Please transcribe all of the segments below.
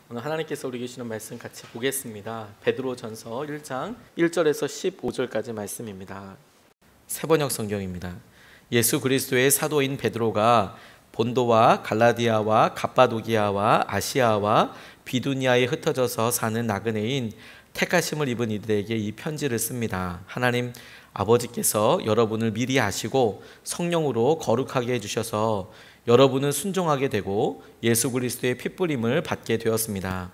오늘 하나님께서 우리에게 주시는 말씀 같이 보겠습니다. 베드로전서 1장 1절에서 15절까지 말씀입니다. 새번역 성경입니다. 예수 그리스도의 사도인 베드로가 본도와 갈라디아와 갑바도기아와 아시아와 비두니아에 흩어져서 사는 나그네인 택하심을 입은 이들에게 이 편지를 씁니다. 하나님 아버지께서 여러분을 미리 아시고 성령으로 거룩하게 해주셔서 여러분은 순종하게 되고 예수 그리스도의 핏부림을 받게 되었습니다.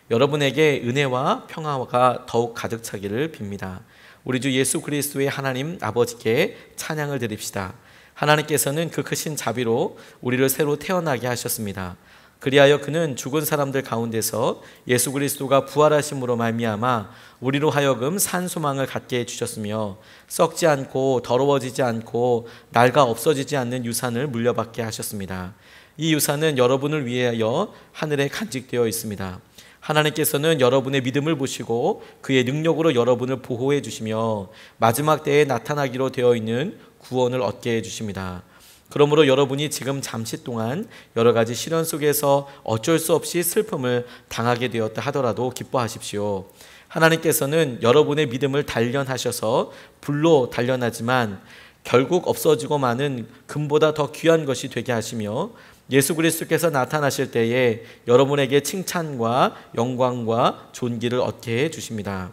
여러분에게 은혜와 평화가 더욱 가득 차기를 빕니다. 우리 주 예수 그리스도의 하나님 아버지께 찬양을 드립시다. 하나님께서는 그 크신 자비로 우리를 새로 태어나게 하셨습니다. 그리하여 그는 죽은 사람들 가운데서 예수 그리스도가 부활하심으로 말미암아 우리로 하여금 산 소망을 갖게 해주셨으며 썩지 않고 더러워지지 않고 낡아 없어지지 않는 유산을 물려받게 하셨습니다. 이 유산은 여러분을 위하여 하늘에 간직되어 있습니다. 하나님께서는 여러분의 믿음을 보시고 그의 능력으로 여러분을 보호해 주시며 마지막 때에 나타나기로 되어 있는 구원을 얻게 해 주십니다. 그러므로 여러분이 지금 잠시 동안 여러 가지 시련 속에서 어쩔 수 없이 슬픔을 당하게 되었다 하더라도 기뻐하십시오. 하나님께서는 여러분의 믿음을 단련하셔서 불로 단련하지만 결국 없어지고 마는 금보다 더 귀한 것이 되게 하시며 예수 그리스도께서 나타나실 때에 여러분에게 칭찬과 영광과 존귀를 얻게 해 주십니다.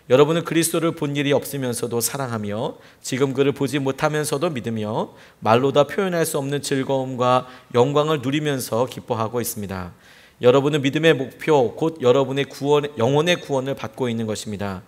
여러분은 그리스도를 본 일이 없으면서도 사랑하며 지금 그를 보지 못하면서도 믿으며 말로 다 표현할 수 없는 즐거움과 영광을 누리면서 기뻐하고 있습니다. 여러분은 믿음의 목표 곧 여러분의 영혼의 구원을 받고 있는 것입니다.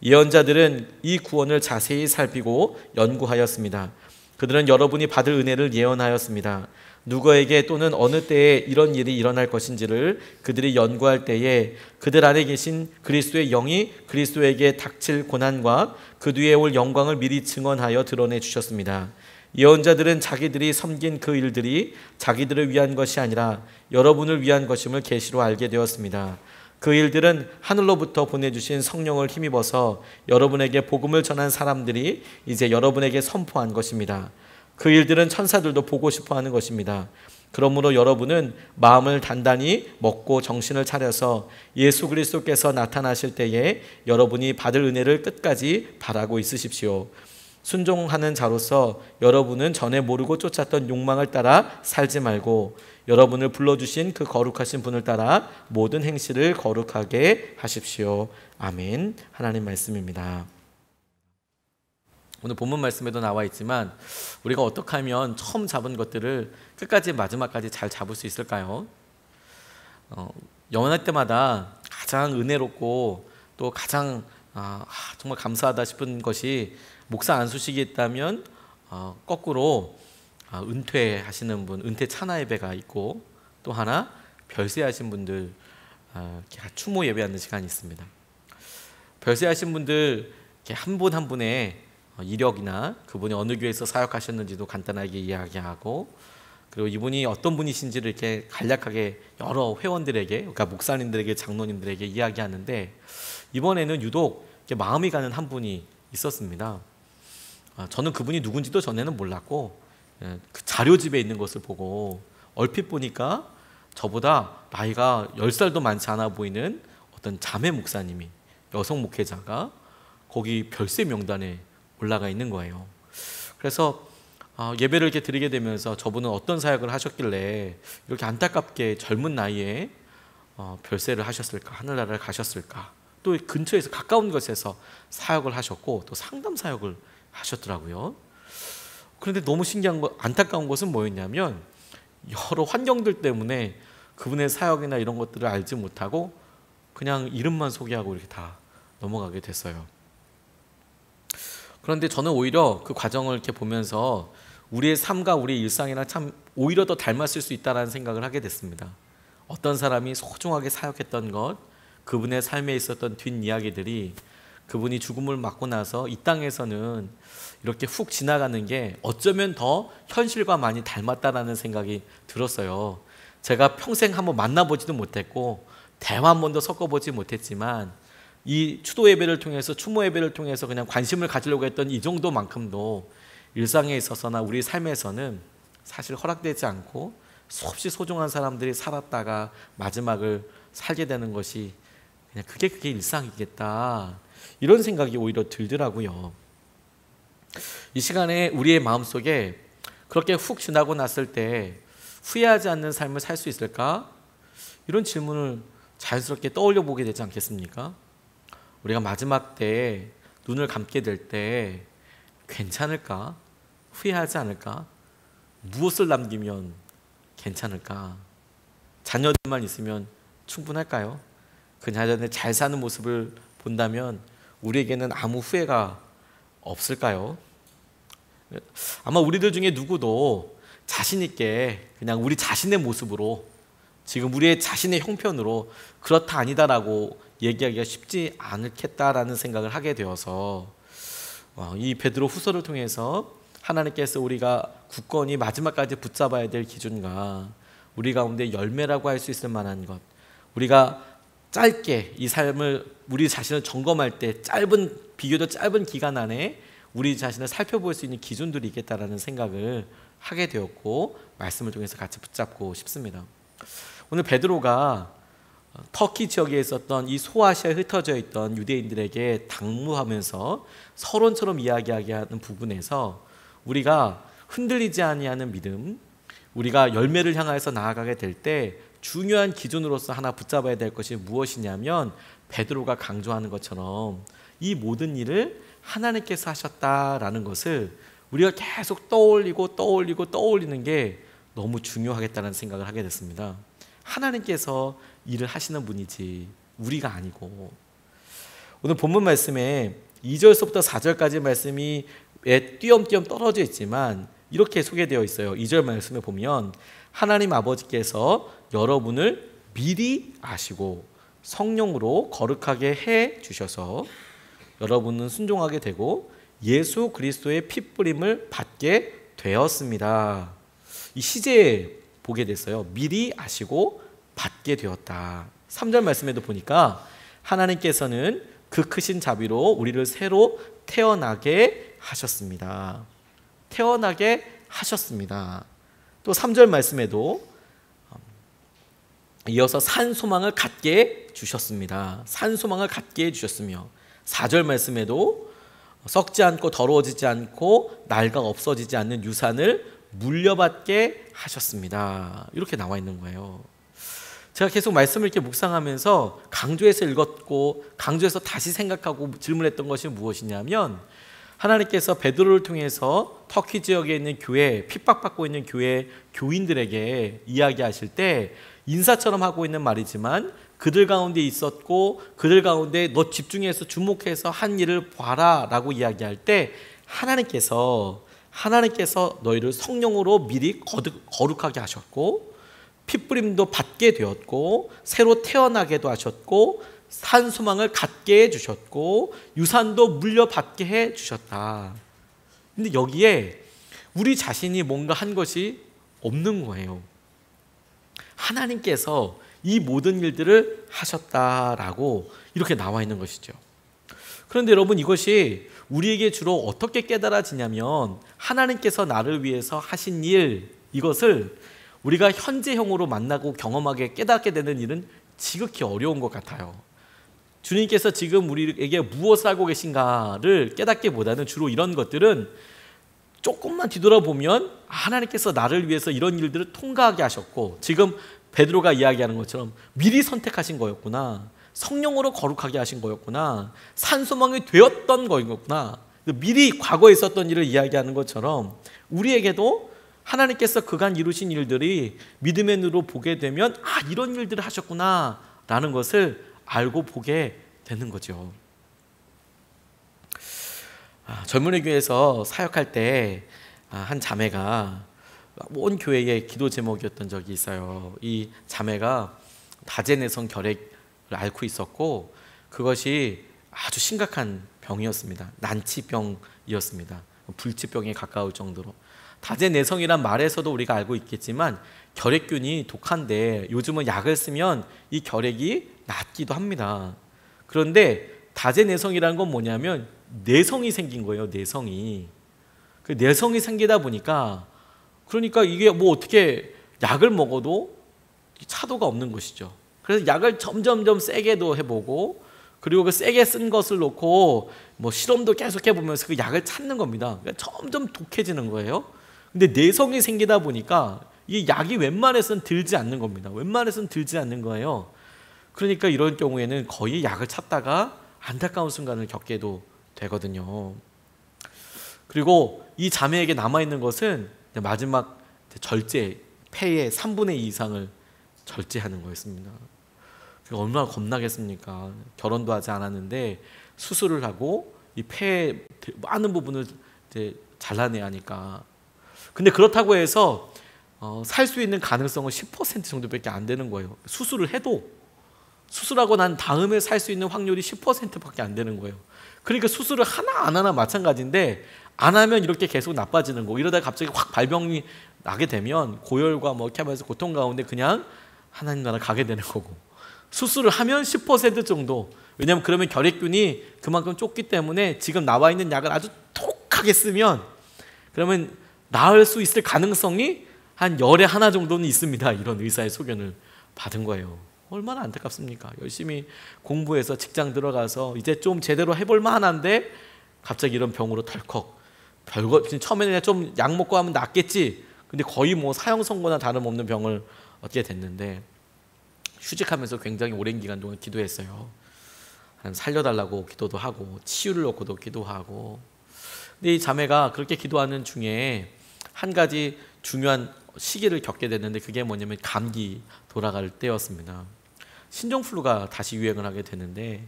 예언자들은 이 구원을 자세히 살피고 연구하였습니다. 그들은 여러분이 받을 은혜를 예언하였습니다. 누구에게 또는 어느 때에 이런 일이 일어날 것인지를 그들이 연구할 때에 그들 안에 계신 그리스도의 영이 그리스도에게 닥칠 고난과 그 뒤에 올 영광을 미리 증언하여 드러내 주셨습니다. 예언자들은 자기들이 섬긴 그 일들이 자기들을 위한 것이 아니라 여러분을 위한 것임을 계시로 알게 되었습니다. 그 일들은 하늘로부터 보내주신 성령을 힘입어서 여러분에게 복음을 전한 사람들이 이제 여러분에게 선포한 것입니다. 그 일들은 천사들도 보고 싶어하는 것입니다. 그러므로 여러분은 마음을 단단히 먹고 정신을 차려서 예수 그리스도께서 나타나실 때에 여러분이 받을 은혜를 끝까지 바라고 있으십시오. 순종하는 자로서 여러분은 전에 모르고 쫓았던 욕망을 따라 살지 말고 여러분을 불러주신 그 거룩하신 분을 따라 모든 행실을 거룩하게 하십시오. 아멘. 하나님 말씀입니다. 오늘 본문 말씀에도 나와 있지만 우리가 어떻게 하면 처음 잡은 것들을 끝까지 마지막까지 잘 잡을 수 있을까요? 영원할 때마다 가장 은혜롭고 또 가장 정말 감사하다 싶은 것이 목사 안수식이 있다면 거꾸로 은퇴하시는 분, 은퇴 차나 예배가 있고 또 하나 별세하신 분들 추모 예배하는 시간이 있습니다. 별세하신 분들 한 분 한 분의 이력이나 그분이 어느 교회에서 사역하셨는지도 간단하게 이야기하고 그리고 이분이 어떤 분이신지를 이렇게 간략하게 여러 회원들에게 그러니까 목사님들에게 장로님들에게 이야기하는데 이번에는 유독 마음이 가는 한 분이 있었습니다. 저는 그분이 누군지도 전에는 몰랐고 그 자료집에 있는 것을 보고 얼핏 보니까 저보다 나이가 10살도 많지 않아 보이는 어떤 자매 목사님이 여성 목회자가 거기 별세 명단에 올라가 있는 거예요. 그래서 예배를 이렇게 드리게 되면서 저분은 어떤 사역을 하셨길래 이렇게 안타깝게 젊은 나이에 별세를 하셨을까, 하늘나라를 가셨을까, 또 근처에서 가까운 곳에서 사역을 하셨고 또 상담 사역을 하셨더라고요. 그런데 너무 신기한 거, 안타까운 것은 뭐였냐면 여러 환경들 때문에 그분의 사역이나 이런 것들을 알지 못하고 그냥 이름만 소개하고 이렇게 다 넘어가게 됐어요. 그런데 저는 오히려 그 과정을 이렇게 보면서 우리의 삶과 우리의 일상이랑 참 오히려 더 닮았을 수 있다는 생각을 하게 됐습니다. 어떤 사람이 소중하게 사역했던 것, 그분의 삶에 있었던 뒷이야기들이 그분이 죽음을 맞고 나서 이 땅에서는 이렇게 훅 지나가는 게 어쩌면 더 현실과 많이 닮았다라는 생각이 들었어요. 제가 평생 한번 만나보지도 못했고 대화 한 번도 섞어보지 못했지만 이 추도 예배를 통해서 추모 예배를 통해서 그냥 관심을 가지려고 했던 이 정도만큼도 일상에 있어서나 우리 삶에서는 사실 허락되지 않고 수없이 소중한 사람들이 살았다가 마지막을 살게 되는 것이 그냥 그게 일상이겠다, 이런 생각이 오히려 들더라고요. 이 시간에 우리의 마음속에 그렇게 훅 지나고 났을 때 후회하지 않는 삶을 살 수 있을까? 이런 질문을 자연스럽게 떠올려 보게 되지 않겠습니까? 우리가 마지막 때 눈을 감게 될 때 괜찮을까? 후회하지 않을까? 무엇을 남기면 괜찮을까? 자녀들만 있으면 충분할까요? 그 자녀들 잘 사는 모습을 본다면 우리에게는 아무 후회가 없을까요? 아마 우리들 중에 누구도 자신 있게 그냥 우리 자신의 모습으로, 지금 우리의 자신의 형편으로 그렇다 아니다라고 얘기하기가 쉽지 않겠다라는 생각을 하게 되어서 이 베드로 후서를 통해서 하나님께서 우리가 굳건히 마지막까지 붙잡아야 될 기준과 우리 가운데 열매라고 할 수 있을 만한 것, 우리가 짧게 이 삶을, 우리 자신을 점검할 때 비교적 짧은 기간 안에 우리 자신을 살펴볼 수 있는 기준들이 있겠다라는 생각을 하게 되었고, 말씀을 통해서 같이 붙잡고 싶습니다. 오늘 베드로가 터키 지역에 있었던 이 소아시아에 흩어져 있던 유대인들에게 당무하면서 서론처럼 이야기하게 하는 부분에서 우리가 흔들리지 아니하는 믿음, 우리가 열매를 향해서 나아가게 될 때 중요한 기준으로서 하나 붙잡아야 될 것이 무엇이냐면, 베드로가 강조하는 것처럼 이 모든 일을 하나님께서 하셨다라는 것을 우리가 계속 떠올리는 게 너무 중요하겠다는 생각을 하게 됐습니다. 하나님께서 일을 하시는 분이지 우리가 아니고, 오늘 본문 말씀에 2절서부터 4절까지 말씀이 띄엄띄엄 떨어져 있지만 이렇게 소개되어 있어요. 2절 말씀에 보면 하나님 아버지께서 여러분을 미리 아시고 성령으로 거룩하게 해 주셔서 여러분은 순종하게 되고 예수 그리스도의 핏부림을 받게 되었습니다. 이 시제에 보게 됐어요. 미리 아시고 받게 되었다. 3절 말씀에도 보니까 하나님께서는 그 크신 자비로 우리를 새로 태어나게 하셨습니다. 태어나게 하셨습니다. 또 3절 말씀에도 이어서 산 소망을 갖게 주셨습니다. 산 소망을 갖게 해주셨으며, 4절 말씀에도 썩지 않고 더러워지지 않고 낡아 없어지지 않는 유산을 물려받게 하셨습니다. 이렇게 나와 있는 거예요. 제가 계속 말씀을 이렇게 묵상하면서 강조해서 읽었고 강조해서 다시 생각하고 질문했던 것이 무엇이냐면, 하나님께서 베드로를 통해서 터키 지역에 있는 교회, 핍박받고 있는 교회 교인들에게 이야기하실 때 인사처럼 하고 있는 말이지만 그들 가운데 있었고 그들 가운데 너 집중해서 주목해서 한 일을 봐라 라고 이야기할 때 하나님께서 너희를 성령으로 미리 거룩하게 하셨고 핏부림도 받게 되었고 새로 태어나게도 하셨고 산 소망을 갖게 해주셨고 유산도 물려받게 해주셨다. 근데 여기에 우리 자신이 뭔가 한 것이 없는 거예요. 하나님께서 이 모든 일들을 하셨다라고 이렇게 나와 있는 것이죠. 그런데 여러분, 이것이 우리에게 주로 어떻게 깨달아지냐면, 하나님께서 나를 위해서 하신 일, 이것을 우리가 현재형으로 만나고 경험하게 깨닫게 되는 일은 지극히 어려운 것 같아요. 주님께서 지금 우리에게 무엇을 하고 계신가를 깨닫기보다는 주로 이런 것들은 조금만 뒤돌아보면 하나님께서 나를 위해서 이런 일들을 통과하게 하셨고, 지금 베드로가 이야기하는 것처럼 미리 선택하신 거였구나, 성령으로 거룩하게 하신 거였구나, 산소망이 되었던 거였구나, 미리 과거에 있었던 일을 이야기하는 것처럼 우리에게도 하나님께서 그간 이루신 일들이 믿음의 눈으로 보게 되면 이런 일들을 하셨구나 라는 것을 알고 보게 되는 거죠. 젊은이 교회에서 사역할 때 한 자매가 온 교회의 기도 제목이었던 적이 있어요. 이 자매가 다제내성 결핵을 앓고 있었고 그것이 아주 심각한 병이었습니다. 난치병이었습니다. 불치병에 가까울 정도로. 다제내성이란 말에서도 우리가 알고 있겠지만 결핵균이 독한데 요즘은 약을 쓰면 이 결핵이 낫기도 합니다. 그런데 다제내성이라는 건 뭐냐면 내성이 생긴 거예요. 내성이. 그 내성이 생기다 보니까 그러니까 이게 뭐 어떻게 약을 먹어도 차도가 없는 것이죠. 그래서 약을 점점점 세게도 해보고, 그리고 그 세게 쓴 것을 놓고 뭐 실험도 계속 해보면서 그 약을 찾는 겁니다. 그러니까 점점 독해지는 거예요. 근데 내성이 생기다 보니까 이 약이 웬만해서는 들지 않는 겁니다. 웬만해서는 들지 않는 거예요. 그러니까 이런 경우에는 거의 약을 찾다가 안타까운 순간을 겪게도 되거든요. 그리고 이 자매에게 남아있는 것은 마지막 절제, 폐의 3분의 2 이상을 절제하는 거였습니다. 얼마나 겁나겠습니까? 결혼도 하지 않았는데 수술을 하고 이 폐의 많은 부분을 이제 잘라내야 하니까. 근데 그렇다고 해서 살 수 있는 가능성은 10% 정도밖에 안 되는 거예요. 수술을 해도, 수술하고 난 다음에 살 수 있는 확률이 10%밖에 안 되는 거예요. 그러니까 수술을 하나 안 하나 마찬가지인데, 안 하면 이렇게 계속 나빠지는 거고, 이러다가 갑자기 확 발병이 나게 되면 고열과 뭐 이렇게 하면서 고통 가운데 그냥 하나님 나라 가게 되는 거고, 수술을 하면 10% 정도, 왜냐하면 그러면 결핵균이 그만큼 좁기 때문에 지금 나와 있는 약을 아주 독하게 쓰면 그러면 나을 수 있을 가능성이 한 열에 하나 정도는 있습니다. 이런 의사의 소견을 받은 거예요. 얼마나 안타깝습니까? 열심히 공부해서 직장 들어가서 이제 좀 제대로 해볼 만한데 갑자기 이런 병으로 덜컥, 별거 처음에는 좀 약 먹고 하면 낫겠지, 근데 거의 뭐 사형 선고나 다름없는 병을 얻게 됐는데, 휴직하면서 굉장히 오랜 기간 동안 기도했어요. 한 살려달라고 기도도 하고 치유를 놓고도 기도하고. 근데 이 자매가 그렇게 기도하는 중에 한 가지 중요한 시기를 겪게 됐는데, 그게 뭐냐면 감기 돌아갈 때였습니다. 신종플루가 다시 유행을 하게 되는데,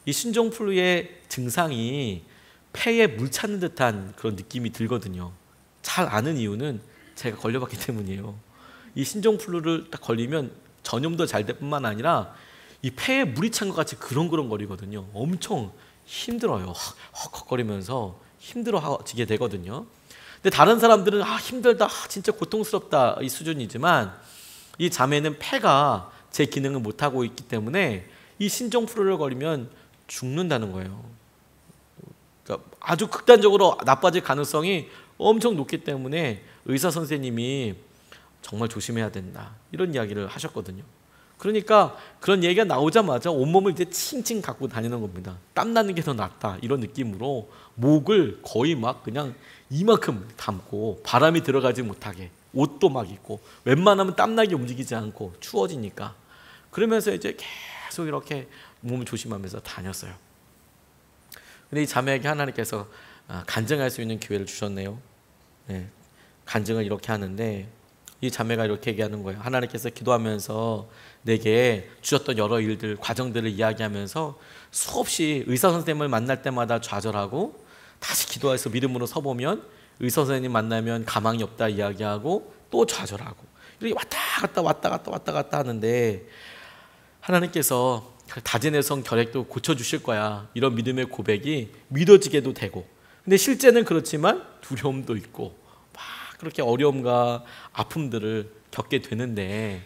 이 신종플루의 증상이 폐에 물 차는 듯한 그런 느낌이 들거든요. 잘 아는 이유는 제가 걸려봤기 때문이에요. 이 신종플루를 딱 걸리면 전염도 잘 될 뿐만 아니라 이 폐에 물이 찬 것 같이 그렁그렁거리거든요. 엄청 힘들어요. 헉헉거리면서 힘들어지게 되거든요. 근데 다른 사람들은 힘들다, 진짜 고통스럽다 이 수준이지만, 이 자매는 폐가 제 기능을 못하고 있기 때문에 이 신종플루를 걸리면 죽는다는 거예요. 그러니까 아주 극단적으로 나빠질 가능성이 엄청 높기 때문에 의사 선생님이 정말 조심해야 된다, 이런 이야기를 하셨거든요. 그러니까 그런 얘기가 나오자마자 온몸을 이제 칭칭 갖고 다니는 겁니다. 땀나는 게 더 낫다, 이런 느낌으로 목을 거의 막 그냥 이만큼 담고 바람이 들어가지 못하게 옷도 막 입고, 웬만하면 땀나게 움직이지 않고 추워지니까. 그러면서 이제 계속 이렇게 몸을 조심하면서 다녔어요. 근데 이 자매에게 하나님께서 간증할 수 있는 기회를 주셨네요. 네, 간증을 이렇게 하는데, 이 자매가 이렇게 얘기하는 거예요. 하나님께서 기도하면서 내게 주셨던 여러 일들, 과정들을 이야기하면서 수없이 의사 선생님을 만날 때마다 좌절하고, 다시 기도해서 믿음으로 서보면 의사 선생님 만나면 가망이 없다 이야기하고 또 좌절하고, 이렇게 왔다 갔다 하는데, 하나님께서 다진해성 결핵도 고쳐주실 거야, 이런 믿음의 고백이 믿어지게도 되고, 근데 실제는 그렇지만 두려움도 있고 막 그렇게 어려움과 아픔들을 겪게 되는데,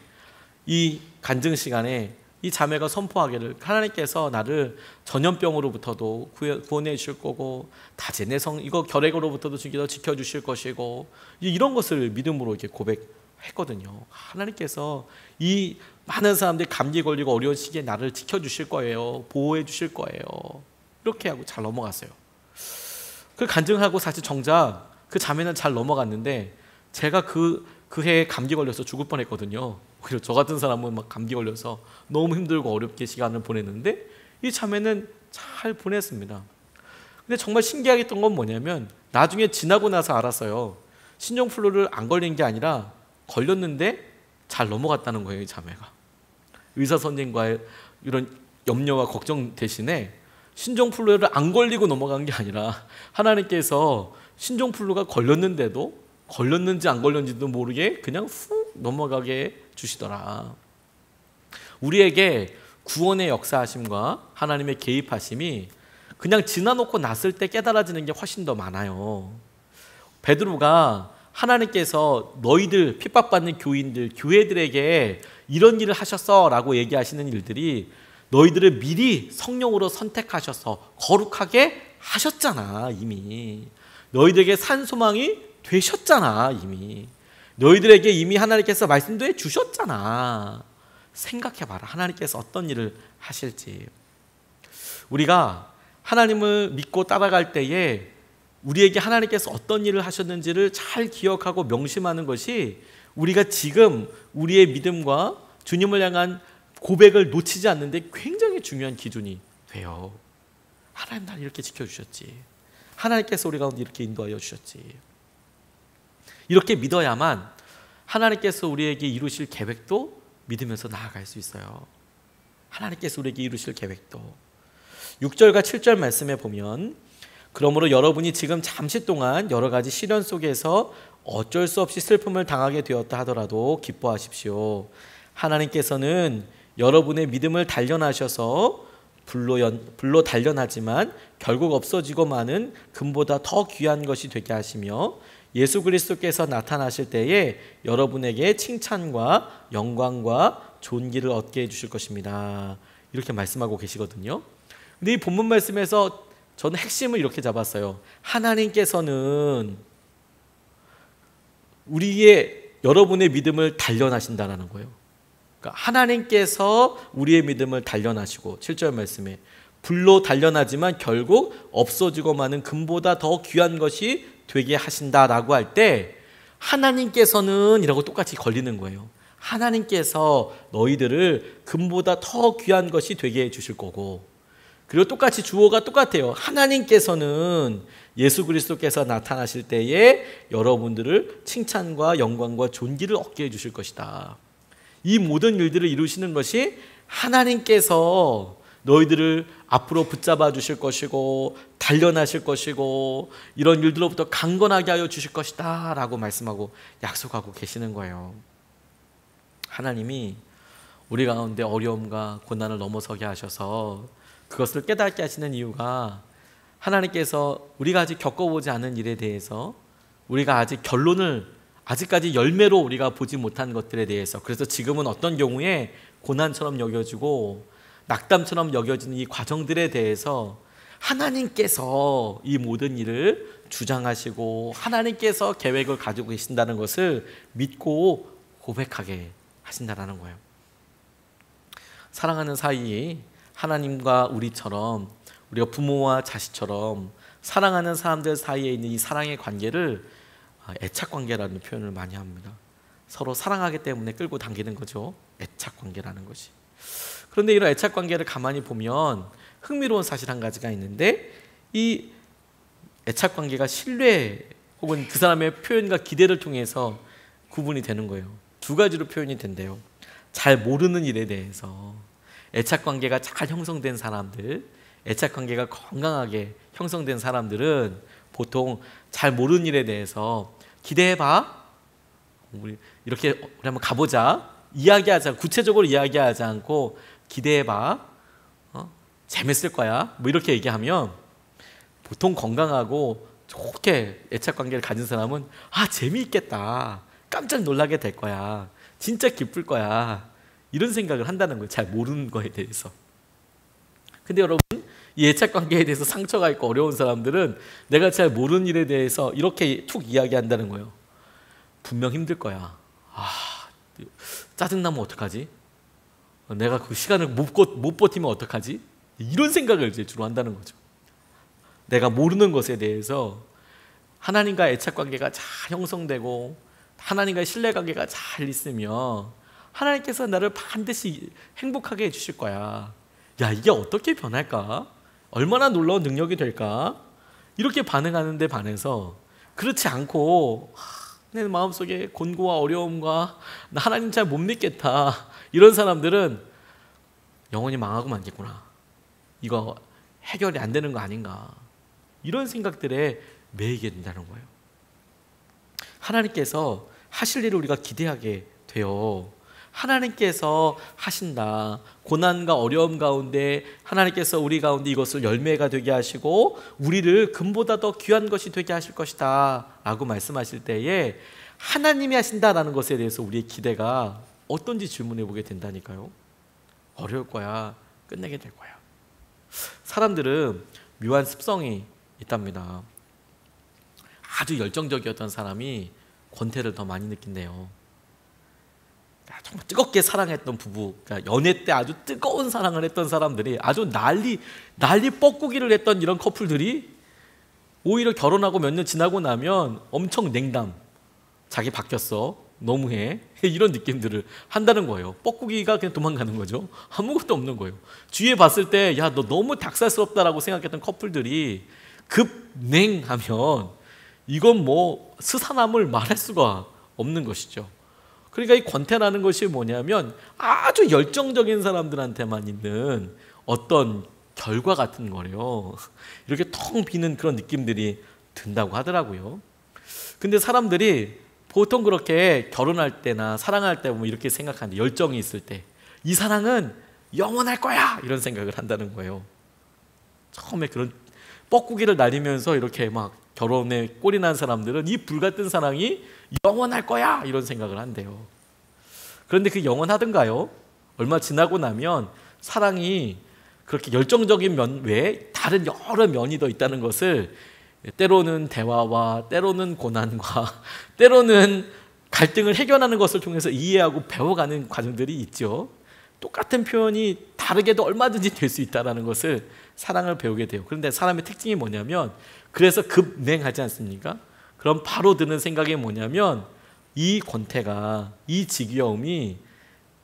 이 간증 시간에 이 자매가 선포하기를, 하나님께서 나를 전염병으로부터도 구원해 주실 거고, 다재내성 이거 결핵으로부터도 지켜주실 것이고, 이런 것을 믿음으로 이렇게 고백했거든요. 하나님께서 이 많은 사람들이 감기 걸리고 어려운 시기에 나를 지켜주실 거예요, 보호해 주실 거예요, 이렇게 하고 잘 넘어갔어요. 그 간증하고 사실 정작 그 자매는 잘 넘어갔는데, 제가 그 해에 감기 걸려서 죽을 뻔했거든요. 그리고 저 같은 사람은 막 감기 걸려서 너무 힘들고 어렵게 시간을 보냈는데, 이 자매는 잘 보냈습니다. 근데 정말 신기하겠던 건 뭐냐면, 나중에 지나고 나서 알았어요. 신종플루를 안 걸린 게 아니라 걸렸는데 잘 넘어갔다는 거예요, 이 자매가. 의사 선생님과의 이런 염려와 걱정 대신에 신종플루를 안 걸리고 넘어간 게 아니라, 하나님께서 신종플루가 걸렸는데도 걸렸는지 안 걸렸는지도 모르게 그냥 훅 넘어가게 주시더라. 우리에게 구원의 역사하심과 하나님의 개입하심이 그냥 지나놓고 났을 때 깨달아지는 게 훨씬 더 많아요. 베드로가 하나님께서 너희들 핍박받는 교인들, 교회들에게 이런 일을 하셨어 라고 얘기하시는 일들이 너희들을 미리 성령으로 선택하셔서 거룩하게 하셨잖아. 이미 너희들에게 산 소망이 되셨잖아. 이미 너희들에게 이미 하나님께서 말씀도 해주셨잖아. 생각해봐라. 하나님께서 어떤 일을 하실지. 우리가 하나님을 믿고 따라갈 때에 우리에게 하나님께서 어떤 일을 하셨는지를 잘 기억하고 명심하는 것이 우리가 지금 우리의 믿음과 주님을 향한 고백을 놓치지 않는데 굉장히 중요한 기준이 돼요. 하나님 나를 이렇게 지켜주셨지. 하나님께서 우리 가운데 이렇게 인도하여 주셨지. 이렇게 믿어야만 하나님께서 우리에게 이루실 계획도 믿으면서 나아갈 수 있어요. 하나님께서 우리에게 이루실 계획도. 6절과 7절 말씀에 보면 그러므로 여러분이 지금 잠시 동안 여러 가지 시련 속에서 어쩔 수 없이 슬픔을 당하게 되었다 하더라도 기뻐하십시오. 하나님께서는 여러분의 믿음을 단련하셔서 불로 단련하지만 결국 없어지고 마는 금보다 더 귀한 것이 되게 하시며 예수 그리스도께서 나타나실 때에 여러분에게 칭찬과 영광과 존귀를 얻게 해주실 것입니다. 이렇게 말씀하고 계시거든요. 근데 이 본문 말씀에서 저는 핵심을 이렇게 잡았어요. 하나님께서는 여러분의 믿음을 단련하신다는 거예요. 그러니까 하나님께서 우리의 믿음을 단련하시고 7절 말씀에 불로 단련하지만 결국 없어지고 마는 금보다 더 귀한 것이 되게 하신다라고 할 때 하나님께서는 이라고 똑같이 걸리는 거예요. 하나님께서 너희들을 금보다 더 귀한 것이 되게 해주실 거고, 그리고 똑같이 주어가 똑같아요. 하나님께서는 예수 그리스도께서 나타나실 때에 여러분들을 칭찬과 영광과 존귀를 얻게 해주실 것이다. 이 모든 일들을 이루시는 것이 하나님께서 너희들을 앞으로 붙잡아 주실 것이고 단련하실 것이고 이런 일들로부터 강건하게 하여 주실 것이다 라고 말씀하고 약속하고 계시는 거예요. 하나님이 우리 가운데 어려움과 고난을 넘어서게 하셔서 그것을 깨닫게 하시는 이유가 하나님께서 우리가 아직 겪어보지 않은 일에 대해서 우리가 아직 아직까지 열매로 우리가 보지 못한 것들에 대해서, 그래서 지금은 어떤 경우에 고난처럼 여겨지고 낙담처럼 여겨지는 이 과정들에 대해서 하나님께서 이 모든 일을 주장하시고 하나님께서 계획을 가지고 계신다는 것을 믿고 고백하게 하신다는 거예요. 사랑하는 사이, 하나님과 우리처럼, 우리가 부모와 자식처럼 사랑하는 사람들 사이에 있는 이 사랑의 관계를 애착관계라는 표현을 많이 합니다. 서로 사랑하기 때문에 끌고 당기는 거죠. 애착관계라는 것이. 그런데 이런 애착관계를 가만히 보면 흥미로운 사실 한 가지가 있는데, 이 애착관계가 신뢰 혹은 그 사람의 표현과 기대를 통해서 구분이 되는 거예요. 두 가지로 표현이 된대요. 잘 모르는 일에 대해서 애착관계가 잘 형성된 사람들, 애착관계가 건강하게 형성된 사람들은 보통 잘 모르는 일에 대해서 기대해봐, 우리 한번 가보자, 이야기하자, 구체적으로 이야기하지 않고 기대해봐, 재밌을 거야, 뭐 이렇게 얘기하면 보통 건강하고 좋게 애착관계를 가진 사람은 재미있겠다, 깜짝 놀라게 될 거야, 진짜 기쁠 거야, 이런 생각을 한다는 거예요. 잘 모르는 거에 대해서. 근데 여러분, 이 애착관계에 대해서 상처가 있고 어려운 사람들은 내가 잘 모르는 일에 대해서 이렇게 툭 이야기한다는 거예요. 분명 힘들 거야. 짜증나면 어떡하지? 내가 그 시간을 못 버티면 어떡하지? 이런 생각을 이제 주로 한다는 거죠. 내가 모르는 것에 대해서 하나님과의 애착관계가 잘 형성되고 하나님과의 신뢰관계가 잘 있으면 하나님께서 나를 반드시 행복하게 해주실 거야. 야, 이게 어떻게 변할까? 얼마나 놀라운 능력이 될까? 이렇게 반응하는 데 반해서, 그렇지 않고 내 마음속에 곤고와 어려움과 나 하나님 잘 못 믿겠다, 이런 사람들은 영원히 망하고 말겠구나, 이거 해결이 안 되는 거 아닌가, 이런 생각들에 매이게 된다는 거예요. 하나님께서 하실 일을 우리가 기대하게 돼요. 하나님께서 하신다. 고난과 어려움 가운데 하나님께서 우리 가운데 이것을 열매가 되게 하시고 우리를 금보다 더 귀한 것이 되게 하실 것이다 라고 말씀하실 때에 하나님이 하신다라는 것에 대해서 우리의 기대가 어떤지 질문해 보게 된다니까요. 어려울 거야, 끝내게 될 거야. 사람들은 묘한 습성이 있답니다. 아주 열정적이었던 사람이 권태를 더 많이 느낀대요. 정말 뜨겁게 사랑했던 부부, 그러니까 연애 때 아주 뜨거운 사랑을 했던 사람들이 아주 난리 뻐꾸기를 했던 이런 커플들이 오히려 결혼하고 몇 년 지나고 나면 엄청 냉담, 자기 바뀌었어, 너무해, 이런 느낌들을 한다는 거예요. 뻐꾸기가 그냥 도망가는 거죠. 아무것도 없는 거예요. 주위에 봤을 때 야, 너 너무 닭살스럽다라고 생각했던 커플들이 급냉하면 이건 뭐 스산함을 말할 수가 없는 것이죠. 그러니까 이 권태라는 것이 뭐냐면 아주 열정적인 사람들한테만 있는 어떤 결과 같은 거래요. 이렇게 텅 비는 그런 느낌들이 든다고 하더라고요. 근데 사람들이 보통 그렇게 결혼할 때나 사랑할 때 보면 이렇게 생각하는데, 열정이 있을 때 이 사랑은 영원할 거야 이런 생각을 한다는 거예요. 처음에 그런 뻐꾸기를 날리면서 이렇게 막 결혼에 꼴이 난 사람들은 이 불같은 사랑이 영원할 거야 이런 생각을 한대요. 그런데 그 영원하던가요? 얼마 지나고 나면 사랑이 그렇게 열정적인 면 외에 다른 여러 면이 더 있다는 것을 때로는 대화와 때로는 고난과 때로는 갈등을 해결하는 것을 통해서 이해하고 배워가는 과정들이 있죠. 똑같은 표현이 다르게도 얼마든지 될 수 있다는 것을 사랑을 배우게 돼요. 그런데 사람의 특징이 뭐냐면, 그래서 급냉하지 않습니까? 그럼 바로 드는 생각이 뭐냐면, 이 권태가, 이 지겨움이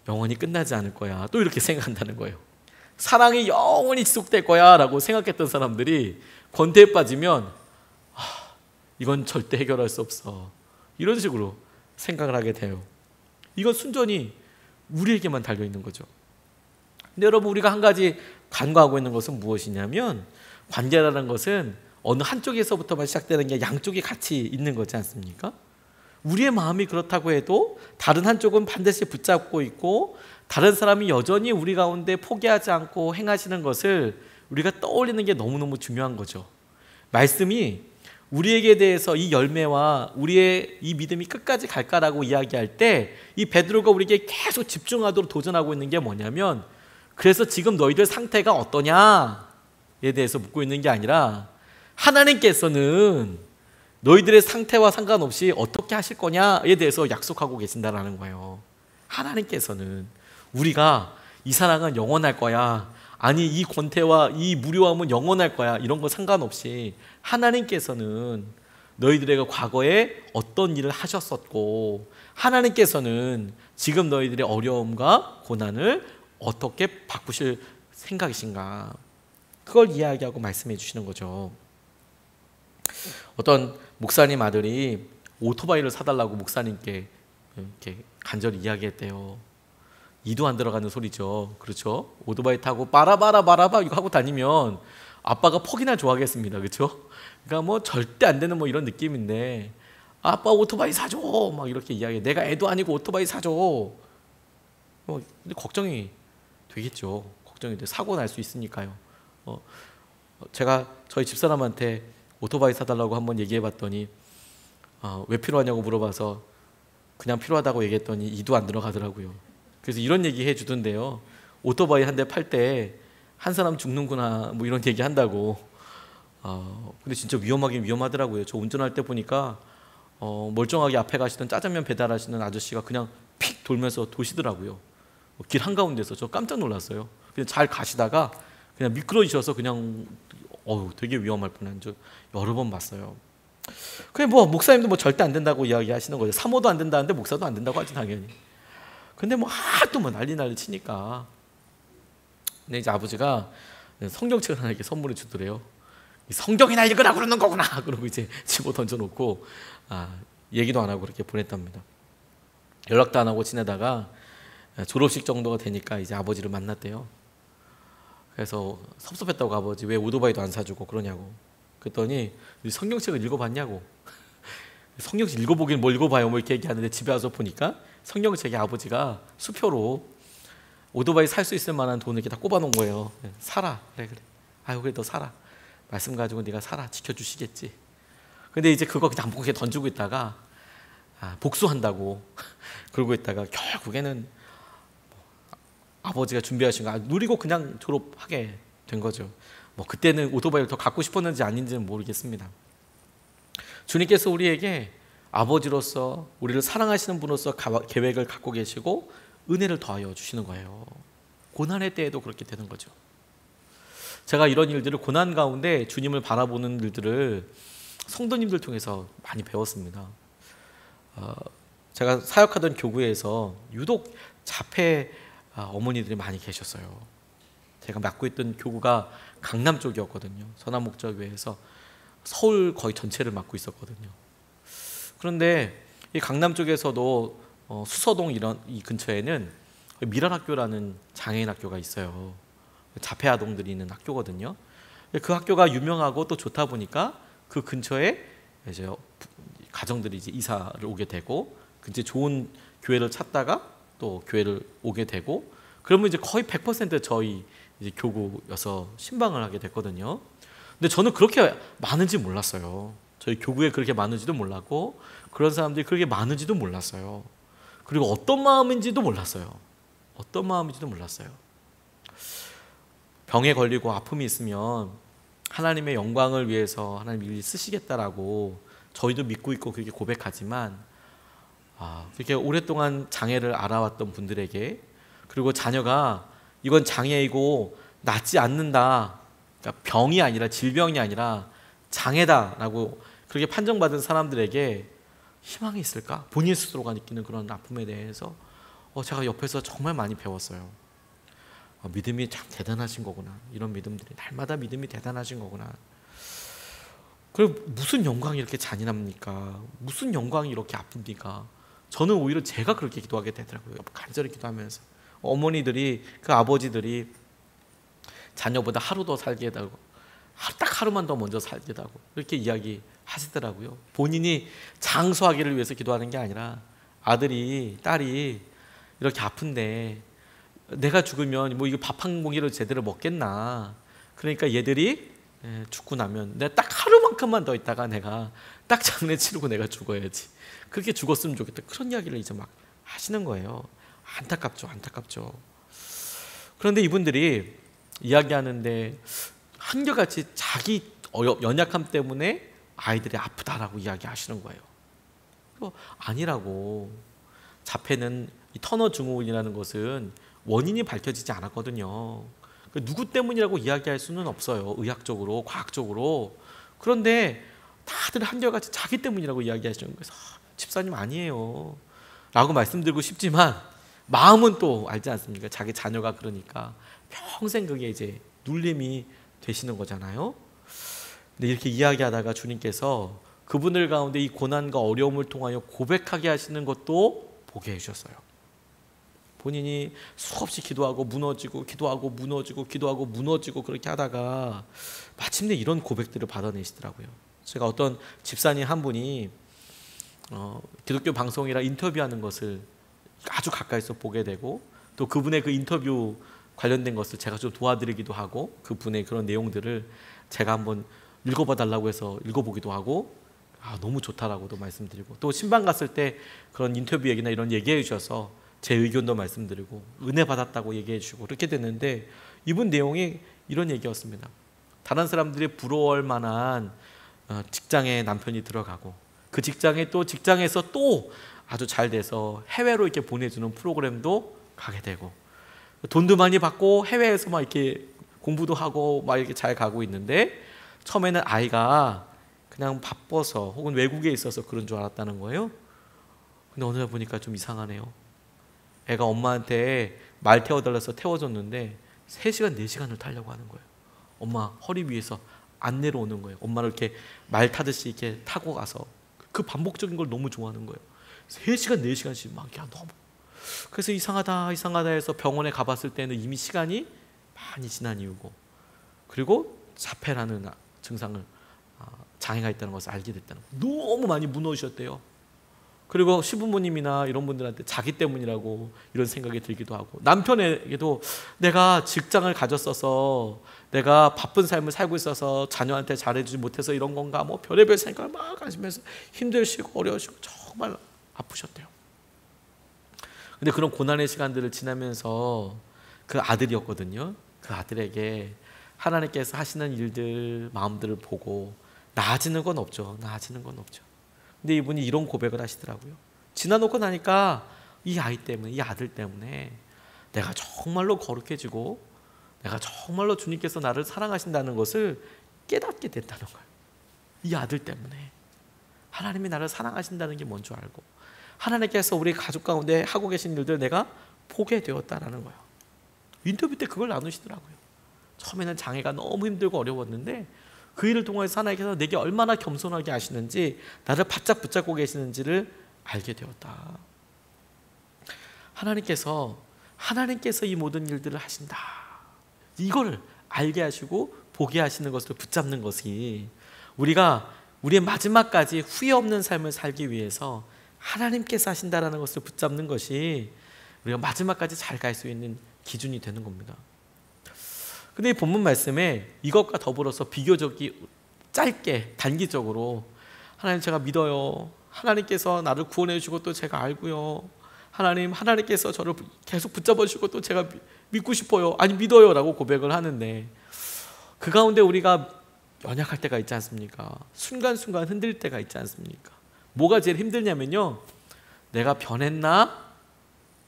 영원히 끝나지 않을 거야, 또 이렇게 생각한다는 거예요. 사랑이 영원히 지속될 거야 라고 생각했던 사람들이 권태에 빠지면 이건 절대 해결할 수 없어, 이런 식으로 생각을 하게 돼요. 이건 순전히 우리에게만 달려있는 거죠. 근데 여러분, 우리가 한 가지 간과하고 있는 것은 무엇이냐면, 관계라는 것은 어느 한쪽에서부터만 시작되는 게 양쪽이 같이 있는 거지 않습니까? 우리의 마음이 그렇다고 해도 다른 한쪽은 반드시 붙잡고 있고, 다른 사람이 여전히 우리 가운데 포기하지 않고 행하시는 것을 우리가 떠올리는 게 너무너무 중요한 거죠. 말씀이 우리에게 대해서 이 열매와 우리의 이 믿음이 끝까지 갈까라고 이야기할 때, 이 베드로가 우리에게 계속 집중하도록 도전하고 있는 게 뭐냐면, 그래서 지금 너희들 상태가 어떠냐에 대해서 묻고 있는 게 아니라, 하나님께서는 너희들의 상태와 상관없이 어떻게 하실 거냐에 대해서 약속하고 계신다라는 거예요. 하나님께서는 우리가 이 사랑은 영원할 거야, 아니 이 권태와 이 무료함은 영원할 거야, 이런 거 상관없이 하나님께서는 너희들에게 과거에 어떤 일을 하셨었고, 하나님께서는 지금 너희들의 어려움과 고난을 어떻게 바꾸실 생각이신가, 그걸 이야기하고 말씀해 주시는 거죠. 어떤 목사님 아들이 오토바이를 사달라고 목사님께 이렇게 간절히 이야기했대요. 이도 안 들어가는 소리죠. 그렇죠? 오토바이 타고 바라바라 이거 하고 다니면 아빠가 퍽이나 좋아하겠습니다. 그렇죠? 그러니까 뭐 절대 안 되는 뭐 이런 느낌인데, 아빠 오토바이 사줘 막 이렇게 이야기해. 내가 애도 아니고 오토바이 사줘. 근데 걱정이 되겠죠. 걱정이 돼. 사고 날 수 있으니까요. 제가 저희 집사람한테 오토바이 사달라고 한번 얘기해봤더니 왜 필요하냐고 물어봐서 그냥 필요하다고 얘기했더니 이도 안 들어가더라고요. 그래서 이런 얘기 해주던데요. 오토바이 한 대 팔 때 한 사람 죽는구나 뭐 이런 얘기 한다고. 근데 진짜 위험하긴 위험하더라고요. 저 운전할 때 보니까 멀쩡하게 앞에 가시던 짜장면 배달하시는 아저씨가 그냥 픽 돌면서 도시더라고요. 길 한가운데서. 저 깜짝 놀랐어요. 그냥 잘 가시다가 그냥 미끄러지셔서 그냥 되게 위험할 뻔한 줄 여러 번 봤어요. 그냥 뭐 목사님도 뭐 절대 안 된다고 이야기하시는 거죠. 사모도 안 된다는데 목사도 안 된다고 하지 당연히. 근데 뭐 하도 뭐 난리 치니까. 근데 이제 아버지가 성경책을 하나 이렇게 선물을 주더래요. 성경이나 읽으라 그러는 거구나. 그러고 이제 집어 던져놓고 얘기도 안 하고 그렇게 보냈답니다. 연락도 안 하고 지내다가 졸업식 정도가 되니까 이제 아버지를 만났대요. 그래서 섭섭했다고, 아버지 왜 오토바이도 안 사주고 그러냐고. 그랬더니 성경책을 읽어봤냐고. 성경책 읽어보긴 뭘 읽어봐요 뭐 이렇게 얘기하는데, 집에 와서 보니까 성경책에 아버지가 수표로 오토바이 살 수 있을 만한 돈을 이렇게 다 꼽아놓은 거예요. 사라. 그래. 아유 그래 너 사라. 말씀 가지고 네가 사라. 지켜주시겠지. 근데 이제 그거 그냥 목에 던지고 있다가 복수한다고 그러고 있다가 결국에는 아버지가 준비하신 거 누리고 그냥 졸업하게 된 거죠. 뭐 그때는 오토바이를 더 갖고 싶었는지 아닌지는 모르겠습니다. 주님께서 우리에게 아버지로서 우리를 사랑하시는 분으로서 계획을 갖고 계시고 은혜를 더하여 주시는 거예요. 고난의 때에도 그렇게 되는 거죠. 제가 이런 일들을 고난 가운데 주님을 바라보는 일들을 성도님들 통해서 많이 배웠습니다. 제가 사역하던 교구에서 유독 자폐 어머니들이 많이 계셨어요. 제가 맡고 있던 교구가 강남 쪽이었거든요. 선한목적교회에서 서울 거의 전체를 맡고 있었거든요. 그런데 이 강남 쪽에서도 수서동 이런 이 근처에는 미랄학교라는 장애인 학교가 있어요. 자폐 아동들이 있는 학교거든요. 그 학교가 유명하고 또 좋다 보니까 그 근처에 이제 가정들이 이제 이사를 오게 되고 이제 좋은 교회를 찾다가 또 교회를 오게 되고 그러면 이제 거의 100% 저희 이제 교구여서 신방을 하게 됐거든요. 근데 저는 그렇게 많은지 몰랐어요. 저희 교구에 그렇게 많은지도 몰랐고 그런 사람들이 그렇게 많은지도 몰랐어요. 그리고 어떤 마음인지도 몰랐어요. 어떤 마음인지도 몰랐어요. 병에 걸리고 아픔이 있으면 하나님의 영광을 위해서 하나님 일이 쓰시겠다라고 저희도 믿고 있고 그렇게 고백하지만 그렇게 오랫동안 장애를 알아왔던 분들에게 그리고 자녀가 이건 장애이고 낫지 않는다, 그러니까 병이 아니라 질병이 아니라 장애다라고 그렇게 판정받은 사람들에게 희망이 있을까? 본인 스스로가 느끼는 그런 아픔에 대해서 제가 옆에서 정말 많이 배웠어요. 믿음이 참 대단하신 거구나. 이런 믿음들이 날마다 믿음이 대단하신 거구나. 그리고 무슨 영광이 이렇게 잔인합니까? 무슨 영광이 이렇게 아픕니까? 저는 오히려 제가 그렇게 기도하게 되더라고요. 간절히 기도하면서 어머니들이 그 아버지들이 자녀보다 하루 더 살게 해달라고 딱 하루만 더 먼저 살게 해달라고 이렇게 이야기하시더라고요. 본인이 장수하기를 위해서 기도하는 게 아니라 아들이 딸이 이렇게 아픈데 내가 죽으면 뭐 이거 밥 한 공기를 제대로 먹겠나. 그러니까 얘들이 죽고 나면 내가 딱 하루만큼만 더 있다가 내가 딱 장례 치르고 내가 죽어야지. 그렇게 죽었으면 좋겠다. 그런 이야기를 이제 막 하시는 거예요. 안타깝죠, 안타깝죠. 그런데 이분들이 이야기하는데 한결같이 자기 연약함 때문에 아이들이 아프다라고 이야기하시는 거예요. 아니라고. 자폐는 이 터너 증후군이라는 것은 원인이 밝혀지지 않았거든요. 누구 때문이라고 이야기할 수는 없어요. 의학적으로, 과학적으로. 그런데 다들 한결같이 자기 때문이라고 이야기하시는 거예요. 집사님 아니에요 라고 말씀드리고 싶지만 마음은 또 알지 않습니까? 자기 자녀가 그러니까 평생 그게 이제 눌림이 되시는 거잖아요. 근데 이렇게 이야기하다가 주님께서 그분들 가운데 이 고난과 어려움을 통하여 고백하게 하시는 것도 보게 해주셨어요. 본인이 수없이 기도하고 무너지고 기도하고 무너지고 기도하고 무너지고 그렇게 하다가 마침내 이런 고백들을 받아내시더라고요. 제가 어떤 집사님 한 분이 기독교 방송이라 인터뷰하는 것을 아주 가까이서 보게 되고 또 그분의 그 인터뷰 관련된 것을 제가 좀 도와드리기도 하고 그분의 그런 내용들을 제가 한번 읽어봐 달라고 해서 읽어보기도 하고 너무 좋다라고도 말씀드리고 또 신방 갔을 때 그런 인터뷰 얘기나 이런 얘기해 주셔서 제 의견도 말씀드리고 은혜 받았다고 얘기해 주시고 그렇게 됐는데 이분 내용이 이런 얘기였습니다. 다른 사람들이 부러워할 만한 직장에 남편이 들어가고 그 직장에 또 직장에서 또 아주 잘 돼서 해외로 이렇게 보내주는 프로그램도 가게 되고 돈도 많이 받고 해외에서 막 이렇게 공부도 하고 막 이렇게 잘 가고 있는데 처음에는 아이가 그냥 바빠서 혹은 외국에 있어서 그런 줄 알았다는 거예요. 근데 어느 날 보니까 좀 이상하네요. 애가 엄마한테 말 태워달라서 태워줬는데 3시간, 4시간을 타려고 하는 거예요. 엄마 허리 위에서 안 내려오는 거예요. 엄마를 이렇게 말 타듯이 이렇게 타고 가서 그 반복적인 걸 너무 좋아하는 거예요. 3시간, 4시간씩 막 너무. 그래서 이상하다 해서 병원에 가봤을 때는 이미 시간이 많이 지난 이유고 그리고 자폐라는 증상을 장애가 있다는 것을 알게 됐다는 거예요. 너무 많이 무너지셨대요. 그리고 시부모님이나 이런 분들한테 자기 때문이라고 이런 생각이 들기도 하고 남편에게도 내가 직장을 가졌어서 내가 바쁜 삶을 살고 있어서 자녀한테 잘해주지 못해서 이런 건가 뭐 별의별 생각을 막 하시면서 힘드시고 어려우시고 정말 아프셨대요. 근데 그런 고난의 시간들을 지나면서 그 아들이었거든요. 그 아들에게 하나님께서 하시는 일들 마음들을 보고 나아지는 건 없죠. 나아지는 건 없죠. 근데 이분이 이런 고백을 하시더라고요. 지나놓고 나니까 이 아이 때문에, 이 아들 때문에 내가 정말로 거룩해지고 내가 정말로 주님께서 나를 사랑하신다는 것을 깨닫게 됐다는 거예요. 이 아들 때문에 하나님이 나를 사랑하신다는 게 뭔 줄 알고 하나님께서 우리 가족 가운데 하고 계신 일들 내가 보게 되었다라는 거예요. 인터뷰 때 그걸 나누시더라고요. 처음에는 장애가 너무 힘들고 어려웠는데 그 일을 통해서 하나님께서 내게 얼마나 겸손하게 하시는지, 나를 바짝 붙잡고 계시는지를 알게 되었다. 하나님께서 이 모든 일들을 하신다. 이걸 알게 하시고 보게 하시는 것을 붙잡는 것이, 우리가 우리의 마지막까지 후회 없는 삶을 살기 위해서 하나님께서 하신다라는 것을 붙잡는 것이 우리가 마지막까지 잘 갈 수 있는 기준이 되는 겁니다. 근데 이 본문 말씀에 이것과 더불어서 비교적 짧게 단기적으로 하나님 제가 믿어요. 하나님께서 나를 구원해 주시고 또 제가 알고요. 하나님께서 저를 계속 붙잡아 주시고 또 제가 믿고 싶어요. 아니 믿어요 라고 고백을 하는데 그 가운데 우리가 연약할 때가 있지 않습니까? 순간순간 흔들릴 때가 있지 않습니까? 뭐가 제일 힘들냐면요, 내가 변했나?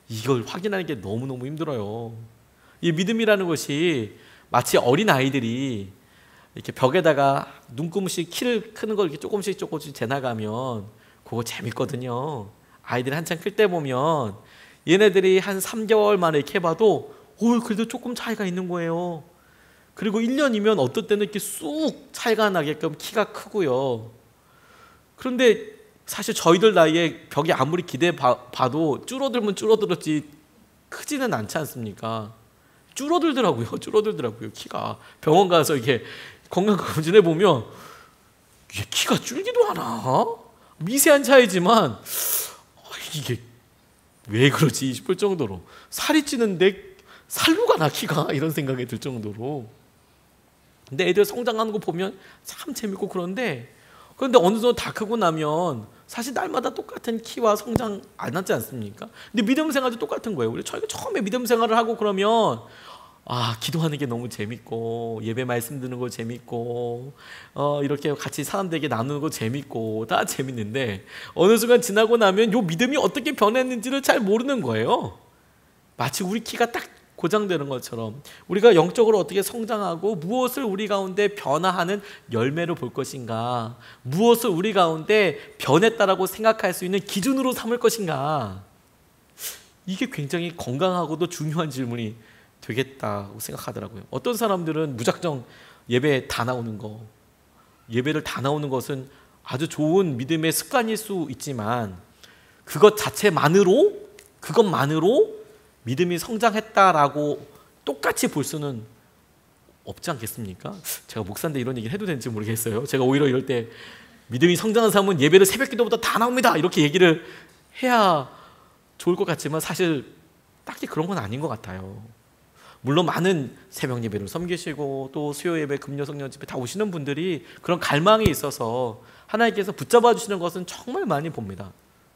이걸 확인하는 게 너무너무 힘들어요. 이 믿음이라는 것이 마치 어린 아이들이 이렇게 벽에다가 눈금씩 키를 크는 걸 이렇게 조금씩 재나가면 그거 재밌거든요. 아이들이 한참 클 때 보면 얘네들이 한 3개월 만에 이렇게 해봐도 그래도 조금 차이가 있는 거예요. 그리고 1년이면 어떨 때는 이렇게 쑥 차이가 나게끔 키가 크고요. 그런데 사실 저희들 나이에 벽이 아무리 기대해 봐도 줄어들면 줄어들었지 크지는 않지 않습니까? 줄어들더라고요. 키가. 병원 가서 이렇게 건강검진해 보면 키가 줄기도 않아. 미세한 차이지만 이게 왜 그러지 싶을 정도로, 살이 찌는데 살로 가나 키가, 이런 생각이 들 정도로. 근데 애들 성장하는 거 보면 참 재밌고 그런데 어느 정도 다 크고 나면 사실 날마다 똑같은 키와 성장 안 하지 않습니까? 근데 믿음 생활도 똑같은 거예요. 저희가 처음에 믿음 생활을 하고 그러면 기도하는 게 너무 재밌고 예배 말씀 듣는 거 재밌고 이렇게 같이 사람들에게 나누는 거 재밌고 다 재밌는데 어느 순간 지나고 나면 요 믿음이 어떻게 변했는지를 잘 모르는 거예요. 마치 우리 키가 딱 고정되는 것처럼 우리가 영적으로 어떻게 성장하고 무엇을 우리 가운데 변화하는 열매로 볼 것인가, 무엇을 우리 가운데 변했다라고 생각할 수 있는 기준으로 삼을 것인가, 이게 굉장히 건강하고도 중요한 질문이 되겠다고 생각하더라고요. 어떤 사람들은 무작정 예배를 다 나오는 것은 아주 좋은 믿음의 습관일 수 있지만 그것만으로 믿음이 성장했다라고 똑같이 볼 수는 없지 않겠습니까? 제가 목사인데 이런 얘기를 해도 되는지 모르겠어요. 제가 오히려 이럴 때 믿음이 성장한 사람은 예배를 새벽 기도보다 다 나옵니다 이렇게 얘기를 해야 좋을 것 같지만 사실 딱히 그런 건 아닌 것 같아요. 물론 많은 새벽 예배를 섬기시고 또 수요 예배, 금요 성령 집회 다 오시는 분들이 그런 갈망이 있어서 하나님께서 붙잡아 주시는 것은 정말 많이 봅니다.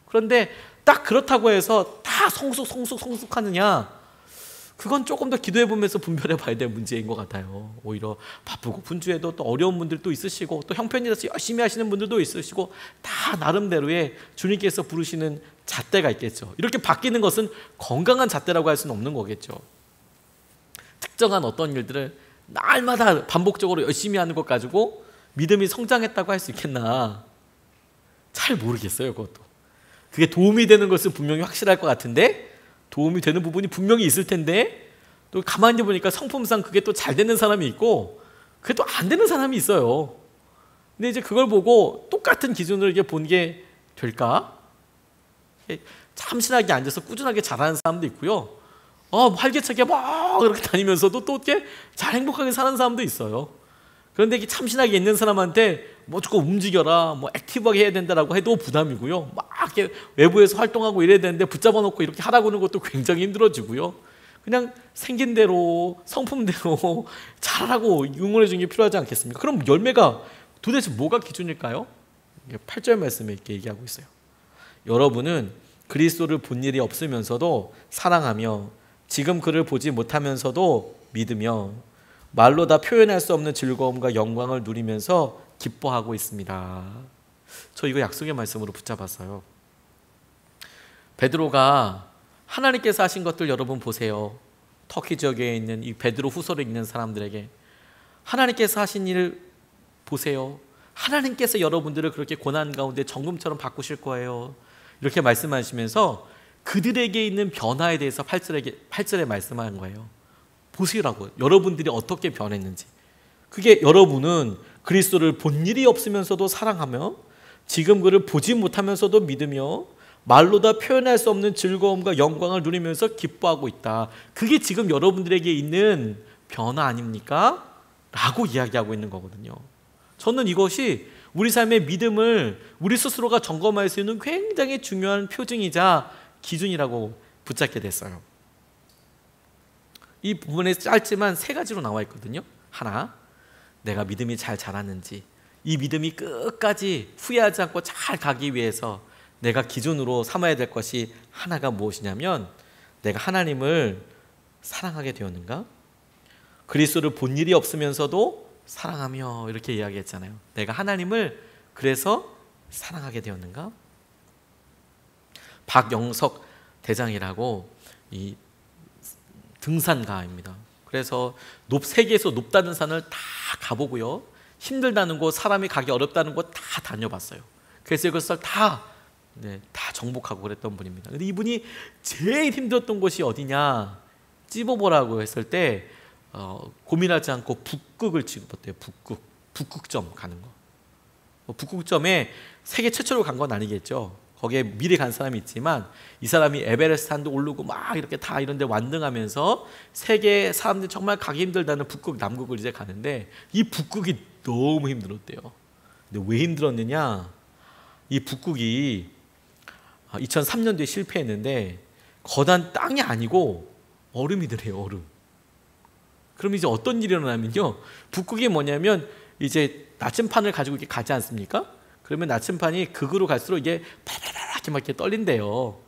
그런데 딱 그렇다고 해서 다 성숙하느냐? 그건 조금 더 기도해 보면서 분별해 봐야 될 문제인 것 같아요. 오히려 바쁘고 분주해도 또 어려운 분들도 있으시고 또 형편이라서 열심히 하시는 분들도 있으시고 다 나름대로의 주님께서 부르시는 잣대가 있겠죠. 이렇게 바뀌는 것은 건강한 잣대라고 할 수는 없는 거겠죠. 특정한 어떤 일들을 날마다 반복적으로 열심히 하는 것 가지고 믿음이 성장했다고 할 수 있겠나? 잘 모르겠어요. 그게 도움이 되는 것은 분명히 확실할 것 같은데 도움이 되는 부분이 분명히 있을 텐데 또 가만히 보니까 성품상 그게 또 잘 되는 사람이 있고 그게 또 안 되는 사람이 있어요. 근데 이제 그걸 보고 똑같은 기준으로 이렇게 본 게 될까? 참신하게 앉아서 꾸준하게 잘하는 사람도 있고요. 활기차게 막 이렇게 다니면서도 또 이렇게 잘 행복하게 사는 사람도 있어요. 그런데 이게 참신하게 있는 사람한테 조금 움직여라, 액티브하게 해야 된다라고 해도 부담이고요. 막 이렇게 외부에서 활동하고 이래야 되는데 붙잡아 놓고 이렇게 하라고 하는 것도 굉장히 힘들어지고요. 그냥 생긴 대로, 성품대로 잘하라고 응원해 주는 게 필요하지 않겠습니까? 그럼 열매가 도대체 뭐가 기준일까요? 8절 말씀에 이렇게 얘기하고 있어요. 여러분은 그리스도를 본 일이 없으면서도 사랑하며 지금 그를 보지 못하면서도 믿으며 말로 다 표현할 수 없는 즐거움과 영광을 누리면서 기뻐하고 있습니다. 저 이거 약속의 말씀으로 붙잡았어요. 베드로가 하나님께서 하신 것들 여러분 보세요. 터키 지역에 있는 이 베드로 후서를 읽는 사람들에게 하나님께서 하신 일을 보세요. 하나님께서 여러분들을 그렇게 고난 가운데 정금처럼 바꾸실 거예요. 이렇게 말씀하시면서 그들에게 있는 변화에 대해서 8절에 말씀하는 거예요. 보시라고. 여러분들이 어떻게 변했는지. 그게 여러분은 그리스도를 본 일이 없으면서도 사랑하며 지금 그를 보지 못하면서도 믿으며 말로 다 표현할 수 없는 즐거움과 영광을 누리면서 기뻐하고 있다. 그게 지금 여러분들에게 있는 변화 아닙니까? 라고 이야기하고 있는 거거든요. 저는 이것이 우리 삶의 믿음을 우리 스스로가 점검할 수 있는 굉장히 중요한 표징이자 기준이라고 붙잡게 됐어요. 이 부분에 짧지만 3가지로 나와 있거든요. 하나, 내가 믿음이 잘 자랐는지, 이 믿음이 끝까지 후회하지 않고 잘 가기 위해서 내가 기준으로 삼아야 될 것이 하나가 무엇이냐면 내가 하나님을 사랑하게 되었는가? 그리스도를 본 일이 없으면서도 사랑하며 이렇게 이야기했잖아요. 내가 하나님을 그래서 사랑하게 되었는가? 박영석 대장이라고 이 등산가입니다. 그래서 세계에서 높다는 산을 다 가보고요. 힘들다는 곳, 사람이 가기 어렵다는 곳 다 다녀봤어요. 그래서 이것을 다 정복하고 그랬던 분입니다. 근데 이분이 제일 힘들었던 곳이 어디냐? 찝어보라고 했을 때 고민하지 않고 북극을 찍었대요. 북극점 가는 거. 북극점에 세계 최초로 간 건 아니겠죠. 거기에 미리 간 사람이 있지만 이 사람이 에베레스트 산도 오르고 막 이렇게 다 이런 데 완등하면서 세계 사람들이 정말 가기 힘들다는 북극, 남극을 이제 가는데 이 북극이 너무 힘들었대요. 근데 왜 힘들었느냐? 이 북극이 2003년도에 실패했는데 거단 땅이 아니고 얼음이더래요. 얼음. 그럼 이제 어떤 일이 일어나면요, 북극이 뭐냐면 이제 나침판을 가지고 이렇게 가지 않습니까? 그러면 나침판이 극으로 갈수록 이게 파라파라 이렇게 떨린대요.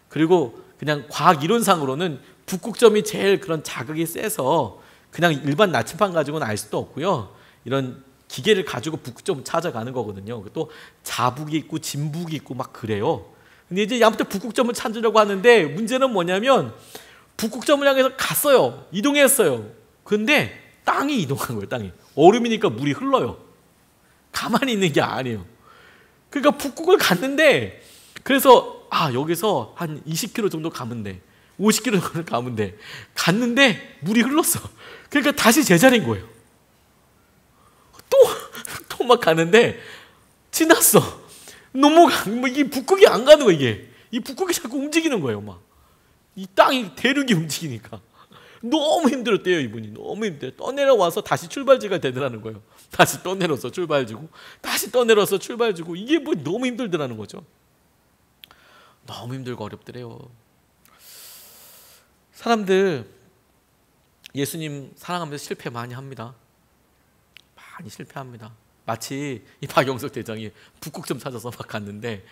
그리고 그냥 과학 이론상으로는 북극점이 제일 그런 자극이 세서 그냥 일반 나침판 가지고는 알 수도 없고요. 이런 기계를 가지고 북극점 찾아가는 거거든요. 또 자북이 있고 진북이 있고 막 그래요. 근데 이제 아무튼 북극점을 찾으려고 하는데 문제는 뭐냐면 북극점을 향해서 갔어요. 이동했어요. 근데 땅이 이동한 거예요. 땅이. 얼음이니까 물이 흘러요. 가만히 있는 게 아니에요. 그러니까 북극을 갔는데 그래서 여기서 한 20km 정도 가면 돼. 50km 정도 가면 돼. 갔는데 물이 흘렀어. 그러니까 다시 제자리인 거예요. 또 막 가는데 지났어. 이 북극이 안 가는 거야, 이게. 이 북극이 자꾸 움직이는 거예요, 막. 이 땅이, 대륙이 움직이니까. 너무 힘들었대요, 이분이. 너무 힘들어요. 떠내려와서 다시 출발지가 되더라는 거예요. 다시 떠내려서 출발지고, 다시 떠내려서 출발지고. 이게 뭐 너무 힘들더라는 거죠. 너무 힘들고 어렵더래요. 사람들 예수님 사랑하면서 실패 많이 합니다. 많이 실패합니다. 마치 이 박영석 대장이 북극점 찾아서 막 갔는데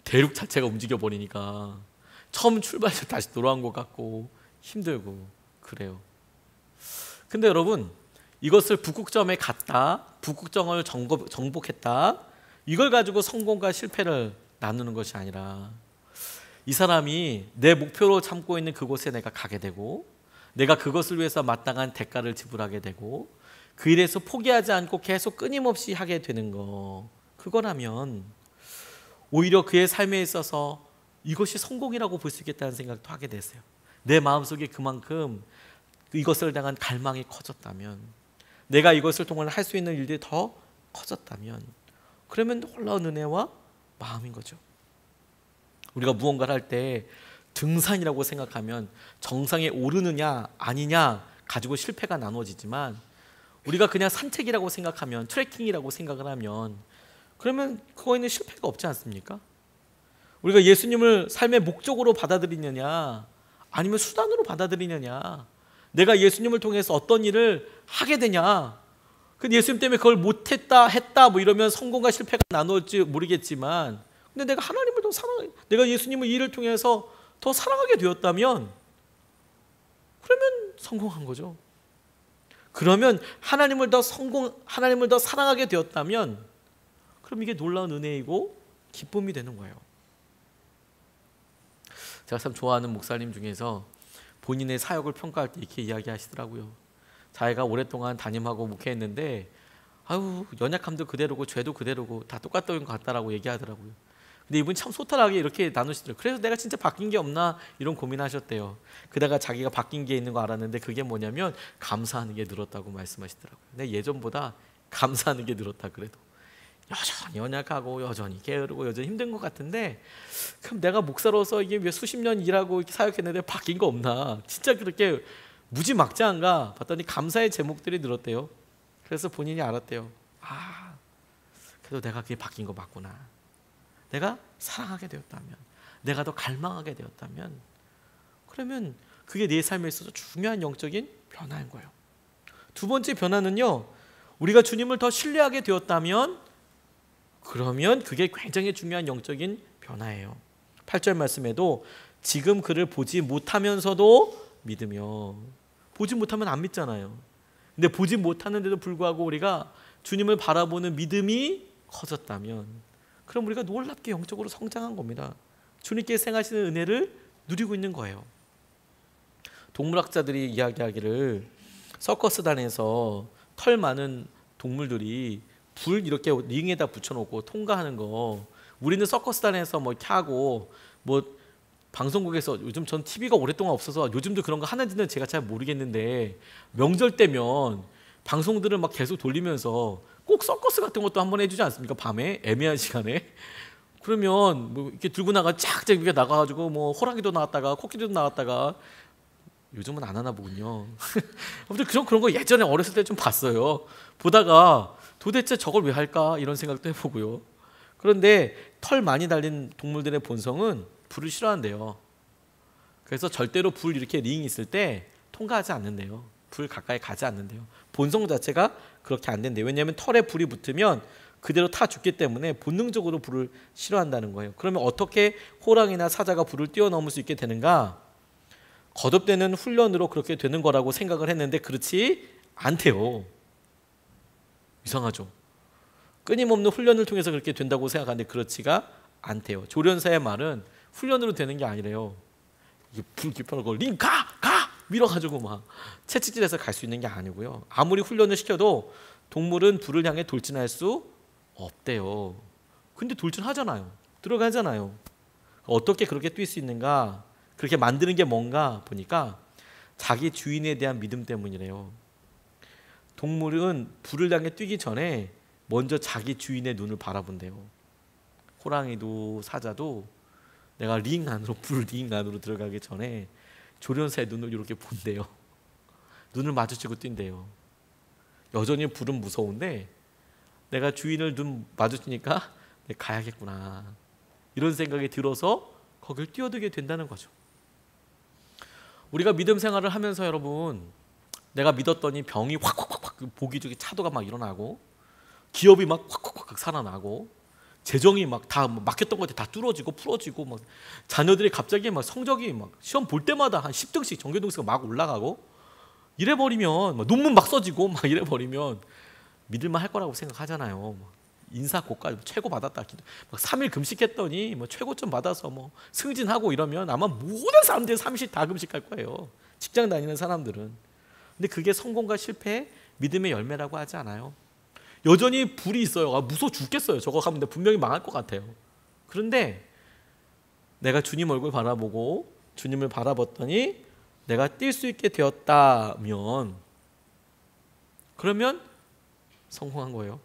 대륙 자체가 움직여 버리니까 처음 출발해서 다시 돌아온 것 같고 힘들고 그래요. 근데 여러분, 이것을 북극점에 갔다, 북극점을 정복했다, 이걸 가지고 성공과 실패를 나누는 것이 아니라 이 사람이 내 목표로 삼고 있는 그곳에 내가 가게 되고 내가 그것을 위해서 마땅한 대가를 지불하게 되고 그 일에서 포기하지 않고 계속 끊임없이 하게 되는 거, 그거라면 오히려 그의 삶에 있어서 이것이 성공이라고 볼 수 있겠다는 생각도 하게 됐어요. 내 마음속에 그만큼 이것을 향한 갈망이 커졌다면, 내가 이것을 통해 할 수 있는 일들이 더 커졌다면, 그러면 놀라운 은혜와 마음인 거죠. 우리가 무언가를 할 때 등산이라고 생각하면 정상에 오르느냐 아니냐 가지고 실패가 나눠지지만, 우리가 그냥 산책이라고 생각하면, 트레킹이라고 생각을 하면 그러면 그거에는 실패가 없지 않습니까? 우리가 예수님을 삶의 목적으로 받아들이느냐 아니면 수단으로 받아들이느냐, 내가 예수님을 통해서 어떤 일을 하게 되냐, 근데 예수님 때문에 그걸 못했다 했다 뭐 이러면 성공과 실패가 나누어질지 모르겠지만, 근데 내가 하나님을 더 내가 예수님을 이 일을 통해서 더 사랑하게 되었다면 그러면 성공한 거죠. 그러면 하나님을 더 사랑하게 되었다면 그럼 이게 놀라운 은혜이고 기쁨이 되는 거예요. 제가 참 좋아하는 목사님 중에서 본인의 사역을 평가할 때 이렇게 이야기하시더라고요. 자기가 오랫동안 담임하고 목회했는데 아유 연약함도 그대로고 죄도 그대로고 다 똑같던 것 같다라고 얘기하더라고요. 근데 이분 참 소탈하게 이렇게 나누시더라고요. 그래서 내가 진짜 바뀐 게 없나 이런 고민하셨대요. 그다가 자기가 바뀐 게 있는 거 알았는데 그게 뭐냐면 감사하는 게 늘었다고 말씀하시더라고요. 근데 예전보다 감사하는 게 늘었다 그래도. 여전히 연약하고 여전히 게으르고 여전히 힘든 것 같은데 그럼 내가 목사로서 이게 왜 수십 년 일하고 이렇게 사역했는데 바뀐 거 없나? 진짜 그렇게 무지막지한가? 봤더니 감사의 제목들이 늘었대요. 그래서 본인이 알았대요. 아, 그래도 내가 그게 바뀐 거 맞구나. 내가 사랑하게 되었다면, 내가 더 갈망하게 되었다면, 그러면 그게 내 삶에 있어서 중요한 영적인 변화인 거예요. 두 번째 변화는요, 우리가 주님을 더 신뢰하게 되었다면 그러면 그게 굉장히 중요한 영적인 변화예요. 8절 말씀에도 지금 그를 보지 못하면서도 믿으며, 보지 못하면 안 믿잖아요. 근데 보지 못하는데도 불구하고 우리가 주님을 바라보는 믿음이 커졌다면 그럼 우리가 놀랍게 영적으로 성장한 겁니다. 주님께서 행하시는 은혜를 누리고 있는 거예요. 동물학자들이 이야기하기를 서커스단에서 털 많은 동물들이 불 이렇게 링에다 붙여놓고 통과하는 거, 우리는 서커스단에서 뭐 이렇게 하고 뭐 방송국에서, 요즘 전 TV가 오랫동안 없어서 요즘도 그런 거 하는지는 제가 잘 모르겠는데 명절 때면 방송들을 막 계속 돌리면서 꼭 서커스 같은 것도 한번 해주지 않습니까? 밤에 애매한 시간에. 그러면 뭐 이렇게 들고 나가 쫙 이렇게 나가가지고 뭐 호랑이도 나왔다가 코끼리도 나왔다가, 요즘은 안 하나 보군요. 아무튼 그런 거 예전에 어렸을 때 좀 봤어요. 보다가 도대체 저걸 왜 할까 이런 생각도 해보고요. 그런데 털 많이 달린 동물들의 본성은 불을 싫어한대요. 그래서 절대로 불 이렇게 링이 있을 때 통과하지 않는데요. 불 가까이 가지 않는데요. 본성 자체가 그렇게 안 된대요. 왜냐하면 털에 불이 붙으면 그대로 타 죽기 때문에 본능적으로 불을 싫어한다는 거예요. 그러면 어떻게 호랑이나 사자가 불을 뛰어넘을 수 있게 되는가? 거듭되는 훈련으로 그렇게 되는 거라고 생각을 했는데 그렇지 않대요. 이상하죠. 끊임없는 훈련을 통해서 그렇게 된다고 생각하는데 그렇지가 않대요. 조련사의 말은 훈련으로 되는 게 아니래요. 이게 불 깊어놓고 링 가! 밀어가지고 막 채찍질해서 갈 수 있는 게 아니고요. 아무리 훈련을 시켜도 동물은 불을 향해 돌진할 수 없대요. 근데 돌진하잖아요. 들어가잖아요. 어떻게 그렇게 뛸 수 있는가? 그렇게 만드는 게 뭔가 보니까 자기 주인에 대한 믿음 때문이래요. 동물은 불을 향해 뛰기 전에 먼저 자기 주인의 눈을 바라본대요. 호랑이도 사자도 내가 링 안으로, 불 링 안으로 들어가기 전에 조련사의 눈을 이렇게 본대요. 눈을 마주치고 뛴대요. 여전히 불은 무서운데 내가 주인을 눈 마주치니까 내가 가야겠구나 이런 생각이 들어서 거길 뛰어들게 된다는 거죠. 우리가 믿음 생활을 하면서 여러분, 내가 믿었더니 병이 확 보기 좋게 차도가 막 일어나고 기업이 막 확 살아나고 재정이 막 다 막혔던 것들이 다 뚫어지고 풀어지고 막 자녀들이 갑자기 막 성적이 막 시험 볼 때마다 한 10등씩 전교등수가 막 올라가고 이래버리면 막 논문 막 써지고 막 이래버리면 믿을만 할 거라고 생각하잖아요. 인사 고과 최고 받았다. 막 3일 금식했더니 뭐 최고점 받아서 뭐 승진하고 이러면 아마 모든 사람들이 30일 다 금식할 거예요. 직장 다니는 사람들은. 근데 그게 성공과 실패의 믿음의 열매라고 하지 않아요. 여전히 불이 있어요. 무서워 죽겠어요. 저거 하면 분명히 망할 것 같아요. 그런데 내가 주님 얼굴 바라보고 주님을 바라봤더니 내가 뛸 수 있게 되었다면 그러면 성공한 거예요.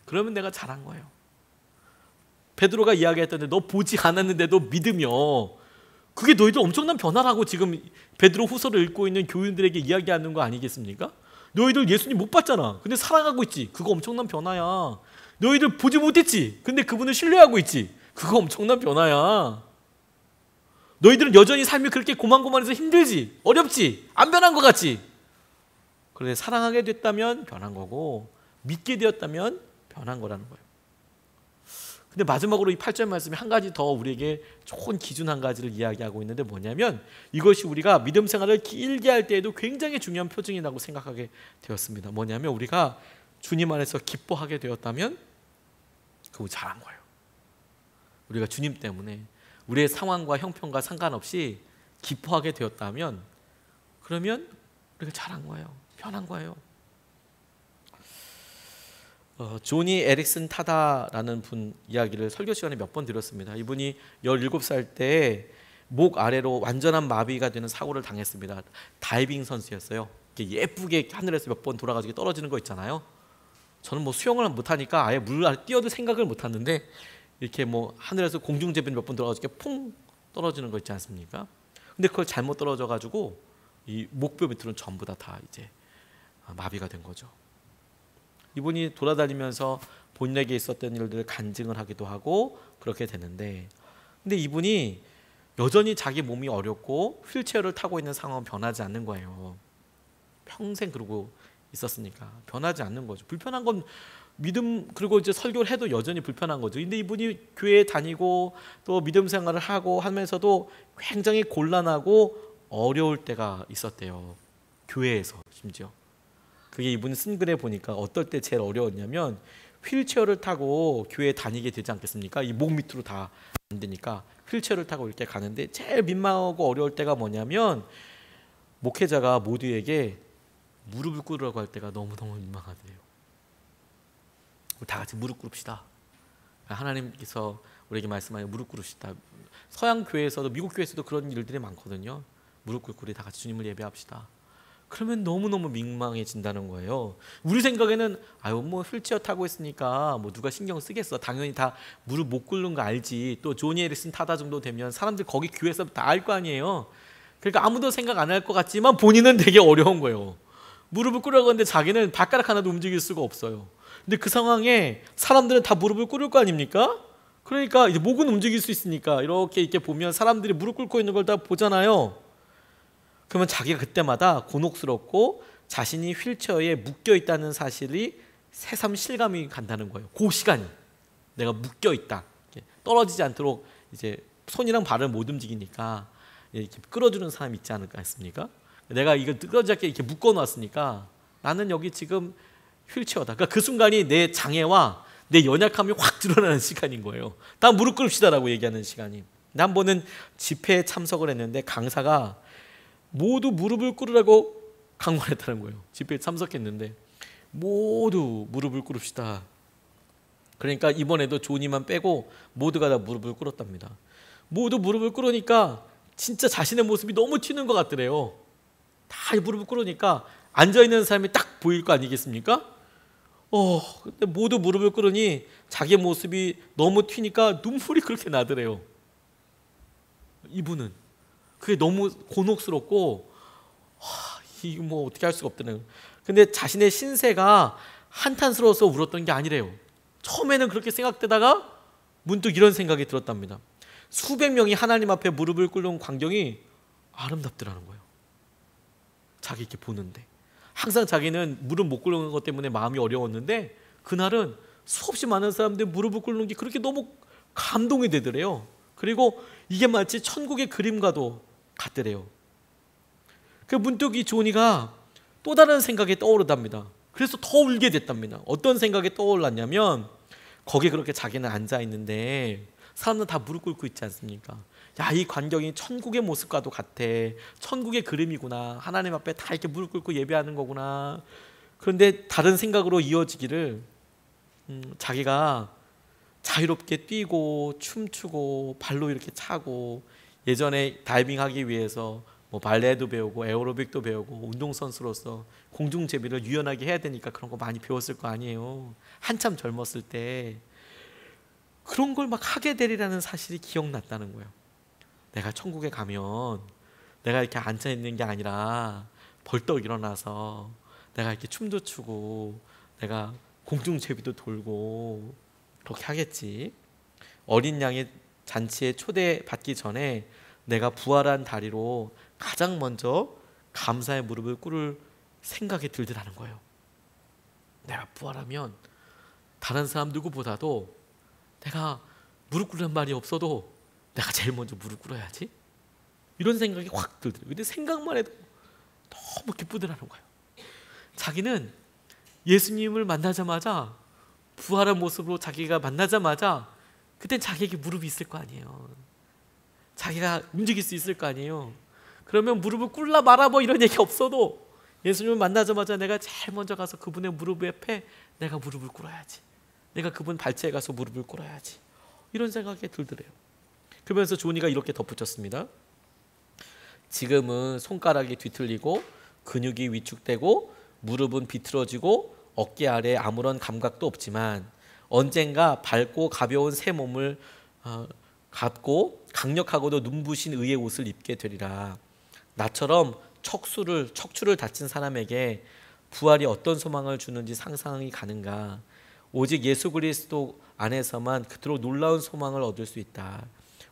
그러면 내가 잘한 거예요. 베드로가 이야기했던데 너 보지 않았는데도 믿으며, 그게 너희들 엄청난 변화라고 지금 베드로 후서를 읽고 있는 교인들에게 이야기하는 거 아니겠습니까? 너희들 예수님 못 봤잖아. 근데 사랑하고 있지. 그거 엄청난 변화야. 너희들 보지 못했지. 근데 그분을 신뢰하고 있지. 그거 엄청난 변화야. 너희들은 여전히 삶이 그렇게 고만고만해서 힘들지. 어렵지. 안 변한 것 같지. 그런데 사랑하게 됐다면 변한 거고 믿게 되었다면 변한 거라는 거예요. 근데 마지막으로 이 8절 말씀이 한 가지 더 우리에게 좋은 기준 한 가지를 이야기하고 있는데 뭐냐면 이것이 우리가 믿음 생활을 길게 할 때에도 굉장히 중요한 표징이라고 생각하게 되었습니다. 뭐냐면 우리가 주님 안에서 기뻐하게 되었다면 그거 잘한 거예요. 우리가 주님 때문에 우리의 상황과 형편과 상관없이 기뻐하게 되었다면, 그러면 우리가 잘한 거예요. 편한 거예요. 조니 에릭슨 타다라는 분 이야기를 설교 시간에 몇 번 들었습니다. 이분이 17살 때 목 아래로 완전한 마비가 되는 사고를 당했습니다. 다이빙 선수였어요. 예쁘게 하늘에서 몇 번 돌아가지고 떨어지는 거 있잖아요. 저는 뭐 수영을 못하니까 아예 물 아래 뛰어들 생각을 못하는데, 이렇게 뭐 하늘에서 공중제비를 몇 번 돌아가지고 퐁 떨어지는 거 있지 않습니까? 근데 그걸 잘못 떨어져 가지고 이 목뼈 밑으로는 전부 다 이제 마비가 된 거죠. 이분이 돌아다니면서 본인에게 있었던 일들을 간증을 하기도 하고 그렇게 되는데, 근데 이분이 여전히 자기 몸이 어렵고 휠체어를 타고 있는 상황은 변하지 않는 거예요. 평생 그러고 있었으니까 변하지 않는 거죠. 불편한 건 믿음, 그리고 이제 설교를 해도 여전히 불편한 거죠. 근데 이분이 교회에 다니고 또 믿음 생활을 하고 하면서도 굉장히 곤란하고 어려울 때가 있었대요. 교회에서 심지어. 그게 이분이 쓴 글에 보니까 어떨 때 제일 어려웠냐면, 휠체어를 타고 교회에 다니게 되지 않겠습니까? 이 목 밑으로 다 안 되니까 휠체어를 타고 이렇게 가는데 제일 민망하고 어려울 때가 뭐냐면, 목회자가 모두에게 무릎을 꿇으라고 할 때가 너무너무 민망하대요. 다 같이 무릎 꿇읍시다. 하나님께서 우리에게 말씀하여 무릎 꿇읍시다. 서양 교회에서도, 미국 교회에서도 그런 일들이 많거든요. 무릎 꿇고 우리 다 같이 주님을 예배합시다. 그러면 너무너무 민망해진다는 거예요. 우리 생각에는 뭐 휠체어 타고 있으니까 뭐 누가 신경 쓰겠어. 당연히 다 무릎 못 꿇는 거 알지. 또 조니 에릭슨 타다 정도 되면 사람들 거기 교회에서 다 알 거 아니에요. 그러니까 아무도 생각 안 할 것 같지만 본인은 되게 어려운 거예요. 무릎을 꿇으라고 하는데 자기는 발가락 하나도 움직일 수가 없어요. 근데 그 상황에 사람들은 다 무릎을 꿇을 거 아닙니까? 그러니까 이제 목은 움직일 수 있으니까 이렇게 보면 사람들이 무릎 꿇고 있는 걸 다 보잖아요. 그러면 자기가 그때마다 곤혹스럽고 자신이 휠체어에 묶여 있다는 사실이 새삼 실감이 간다는 거예요. 그 시간이 내가 묶여 있다. 떨어지지 않도록 이제 손이랑 발을 못 움직이니까 이렇게 끌어주는 사람이 있지 않습니까? 내가 이거 끌어지게 이렇게 묶어놨으니까 나는 여기 지금 휠체어다. 그러니까 그 순간이 내 장애와 내 연약함이 확 드러나는 시간인 거예요. 다 무릎 꿇읍시다라고 얘기하는 시간이. 한 번은 집회에 참석을 했는데 강사가 모두 무릎을 꿇으라고 강권했다는 거예요. 집회에 참석했는데 모두 무릎을 꿇읍시다. 그러니까 이번에도 조니만 빼고 모두가 다 무릎을 꿇었답니다. 모두 무릎을 꿇으니까 진짜 자신의 모습이 너무 튀는 것 같더래요. 다 무릎을 꿇으니까 앉아있는 사람이 딱 보일 거 아니겠습니까? 근데 모두 무릎을 꿇으니 자기 모습이 너무 튀니까 눈물이 그렇게 나더래요. 이분은 그게 너무 곤혹스럽고 이거 뭐 어떻게 할 수가 없다는. 근데 자신의 신세가 한탄스러워서 울었던 게 아니래요. 처음에는 그렇게 생각되다가 문득 이런 생각이 들었답니다. 수백 명이 하나님 앞에 무릎을 꿇는 광경이 아름답더라는 거예요. 자기 이렇게 보는데 항상 자기는 무릎 못 꿇는 것 때문에 마음이 어려웠는데 그날은 수없이 많은 사람들이 무릎을 꿇는 게 그렇게 너무 감동이 되더래요. 그리고 이게 마치 천국의 그림과도 같더래요. 그 문득 이 조니가 또 다른 생각이 떠오르답니다. 그래서 더 울게 됐답니다. 어떤 생각이 떠올랐냐면, 거기에 그렇게 자기는 앉아 있는데 사람들은 다 무릎 꿇고 있지 않습니까? 야, 이 광경이 천국의 모습과도 같아. 천국의 그림이구나. 하나님 앞에 다 이렇게 무릎 꿇고 예배하는 거구나. 그런데 다른 생각으로 이어지기를, 자기가 자유롭게 뛰고 춤추고 발로 이렇게 차고, 예전에 다이빙하기 위해서 뭐 발레도 배우고 에어로빅도 배우고 운동선수로서 공중제비를 유연하게 해야 되니까 그런 거 많이 배웠을 거 아니에요. 한참 젊었을 때 그런 걸 막 하게 되리라는 사실이 기억났다는 거예요. 내가 천국에 가면 내가 이렇게 앉아있는 게 아니라 벌떡 일어나서 내가 이렇게 춤도 추고 내가 공중제비도 돌고 그렇게 하겠지. 어린 양의 잔치에 초대받기 전에 내가 부활한 다리로 가장 먼저 감사의 무릎을 꿇을 생각이 들더라는 거예요. 내가 부활하면 다른 사람 누구보다도 내가 무릎 꿇는 말이 없어도 내가 제일 먼저 무릎 꿇어야지. 이런 생각이 확 들더라고요. 근데 생각만 해도 너무 기쁘더라는 거예요. 자기는 예수님을 만나자마자 부활한 모습으로 자기가 만나자마자 그땐 자기에게 무릎이 있을 거 아니에요. 자기가 움직일 수 있을 거 아니에요. 그러면 무릎을 꿇라 마라 뭐 이런 얘기 없어도 예수님을 만나자마자 내가 제일 먼저 가서 그분의 무릎 옆에 내가 무릎을 꿇어야지. 내가 그분 발치에 가서 무릎을 꿇어야지. 이런 생각이 들더래요. 그러면서 조니가 이렇게 덧붙였습니다. 지금은 손가락이 뒤틀리고 근육이 위축되고 무릎은 비틀어지고 어깨 아래에 아무런 감각도 없지만 언젠가 밝고 가벼운 새 몸을 갖고 강력하고도 눈부신 의의 옷을 입게 되리라. 나처럼 척추를 다친 사람에게 부활이 어떤 소망을 주는지 상상이 가는가. 오직 예수 그리스도 안에서만 그토록 놀라운 소망을 얻을 수 있다.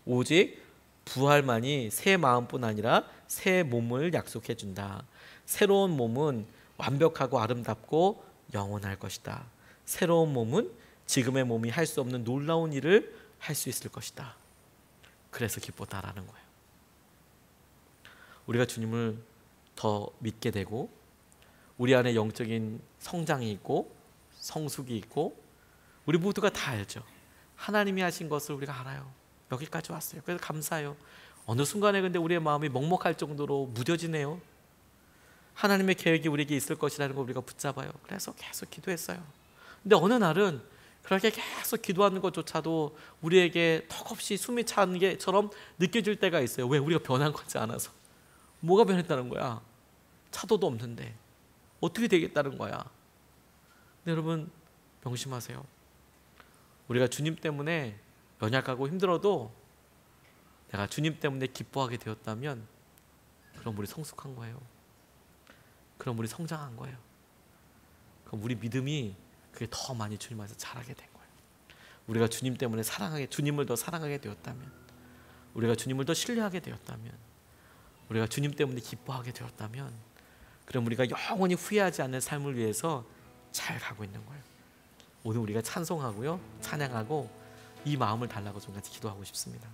오직 부활만이 새 마음뿐 아니라 새 몸을 약속해 준다. 새로운 몸은 완벽하고 아름답고 영원할 것이다. 새로운 몸은 지금의 몸이 할 수 없는 놀라운 일을 할 수 있을 것이다. 그래서 기뻤다라는 거예요. 우리가 주님을 더 믿게 되고 우리 안에 영적인 성장이 있고 성숙이 있고 우리 모두가 다 알죠. 하나님이 하신 것을 우리가 알아요. 여기까지 왔어요. 그래서 감사해요. 어느 순간에 근데 우리의 마음이 먹먹할 정도로 무뎌지네요. 하나님의 계획이 우리에게 있을 것이라는 걸 우리가 붙잡아요. 그래서 계속 기도했어요. 근데 어느 날은 그렇게 계속 기도하는 것조차도 우리에게 턱없이 숨이 차는 게처럼 느껴질 때가 있어요. 왜? 우리가 변한 거지 않아서. 뭐가 변했다는 거야? 차도도 없는데 어떻게 되겠다는 거야? 근데 여러분 명심하세요. 우리가 주님 때문에 연약하고 힘들어도 내가 주님 때문에 기뻐하게 되었다면 그럼 우리 성숙한 거예요. 그럼 우리 성장한 거예요. 그럼 우리 믿음이 그게 더 많이 주님 안에서 자라게 된 거예요. 우리가 주님 때문에 주님을 더 사랑하게 되었다면, 우리가 주님을 더 신뢰하게 되었다면, 우리가 주님 때문에 기뻐하게 되었다면, 그럼 우리가 영원히 후회하지 않는 삶을 위해서 잘 가고 있는 거예요. 오늘 우리가 찬송하고요, 찬양하고 이 마음을 달라고 좀 같이 기도하고 싶습니다.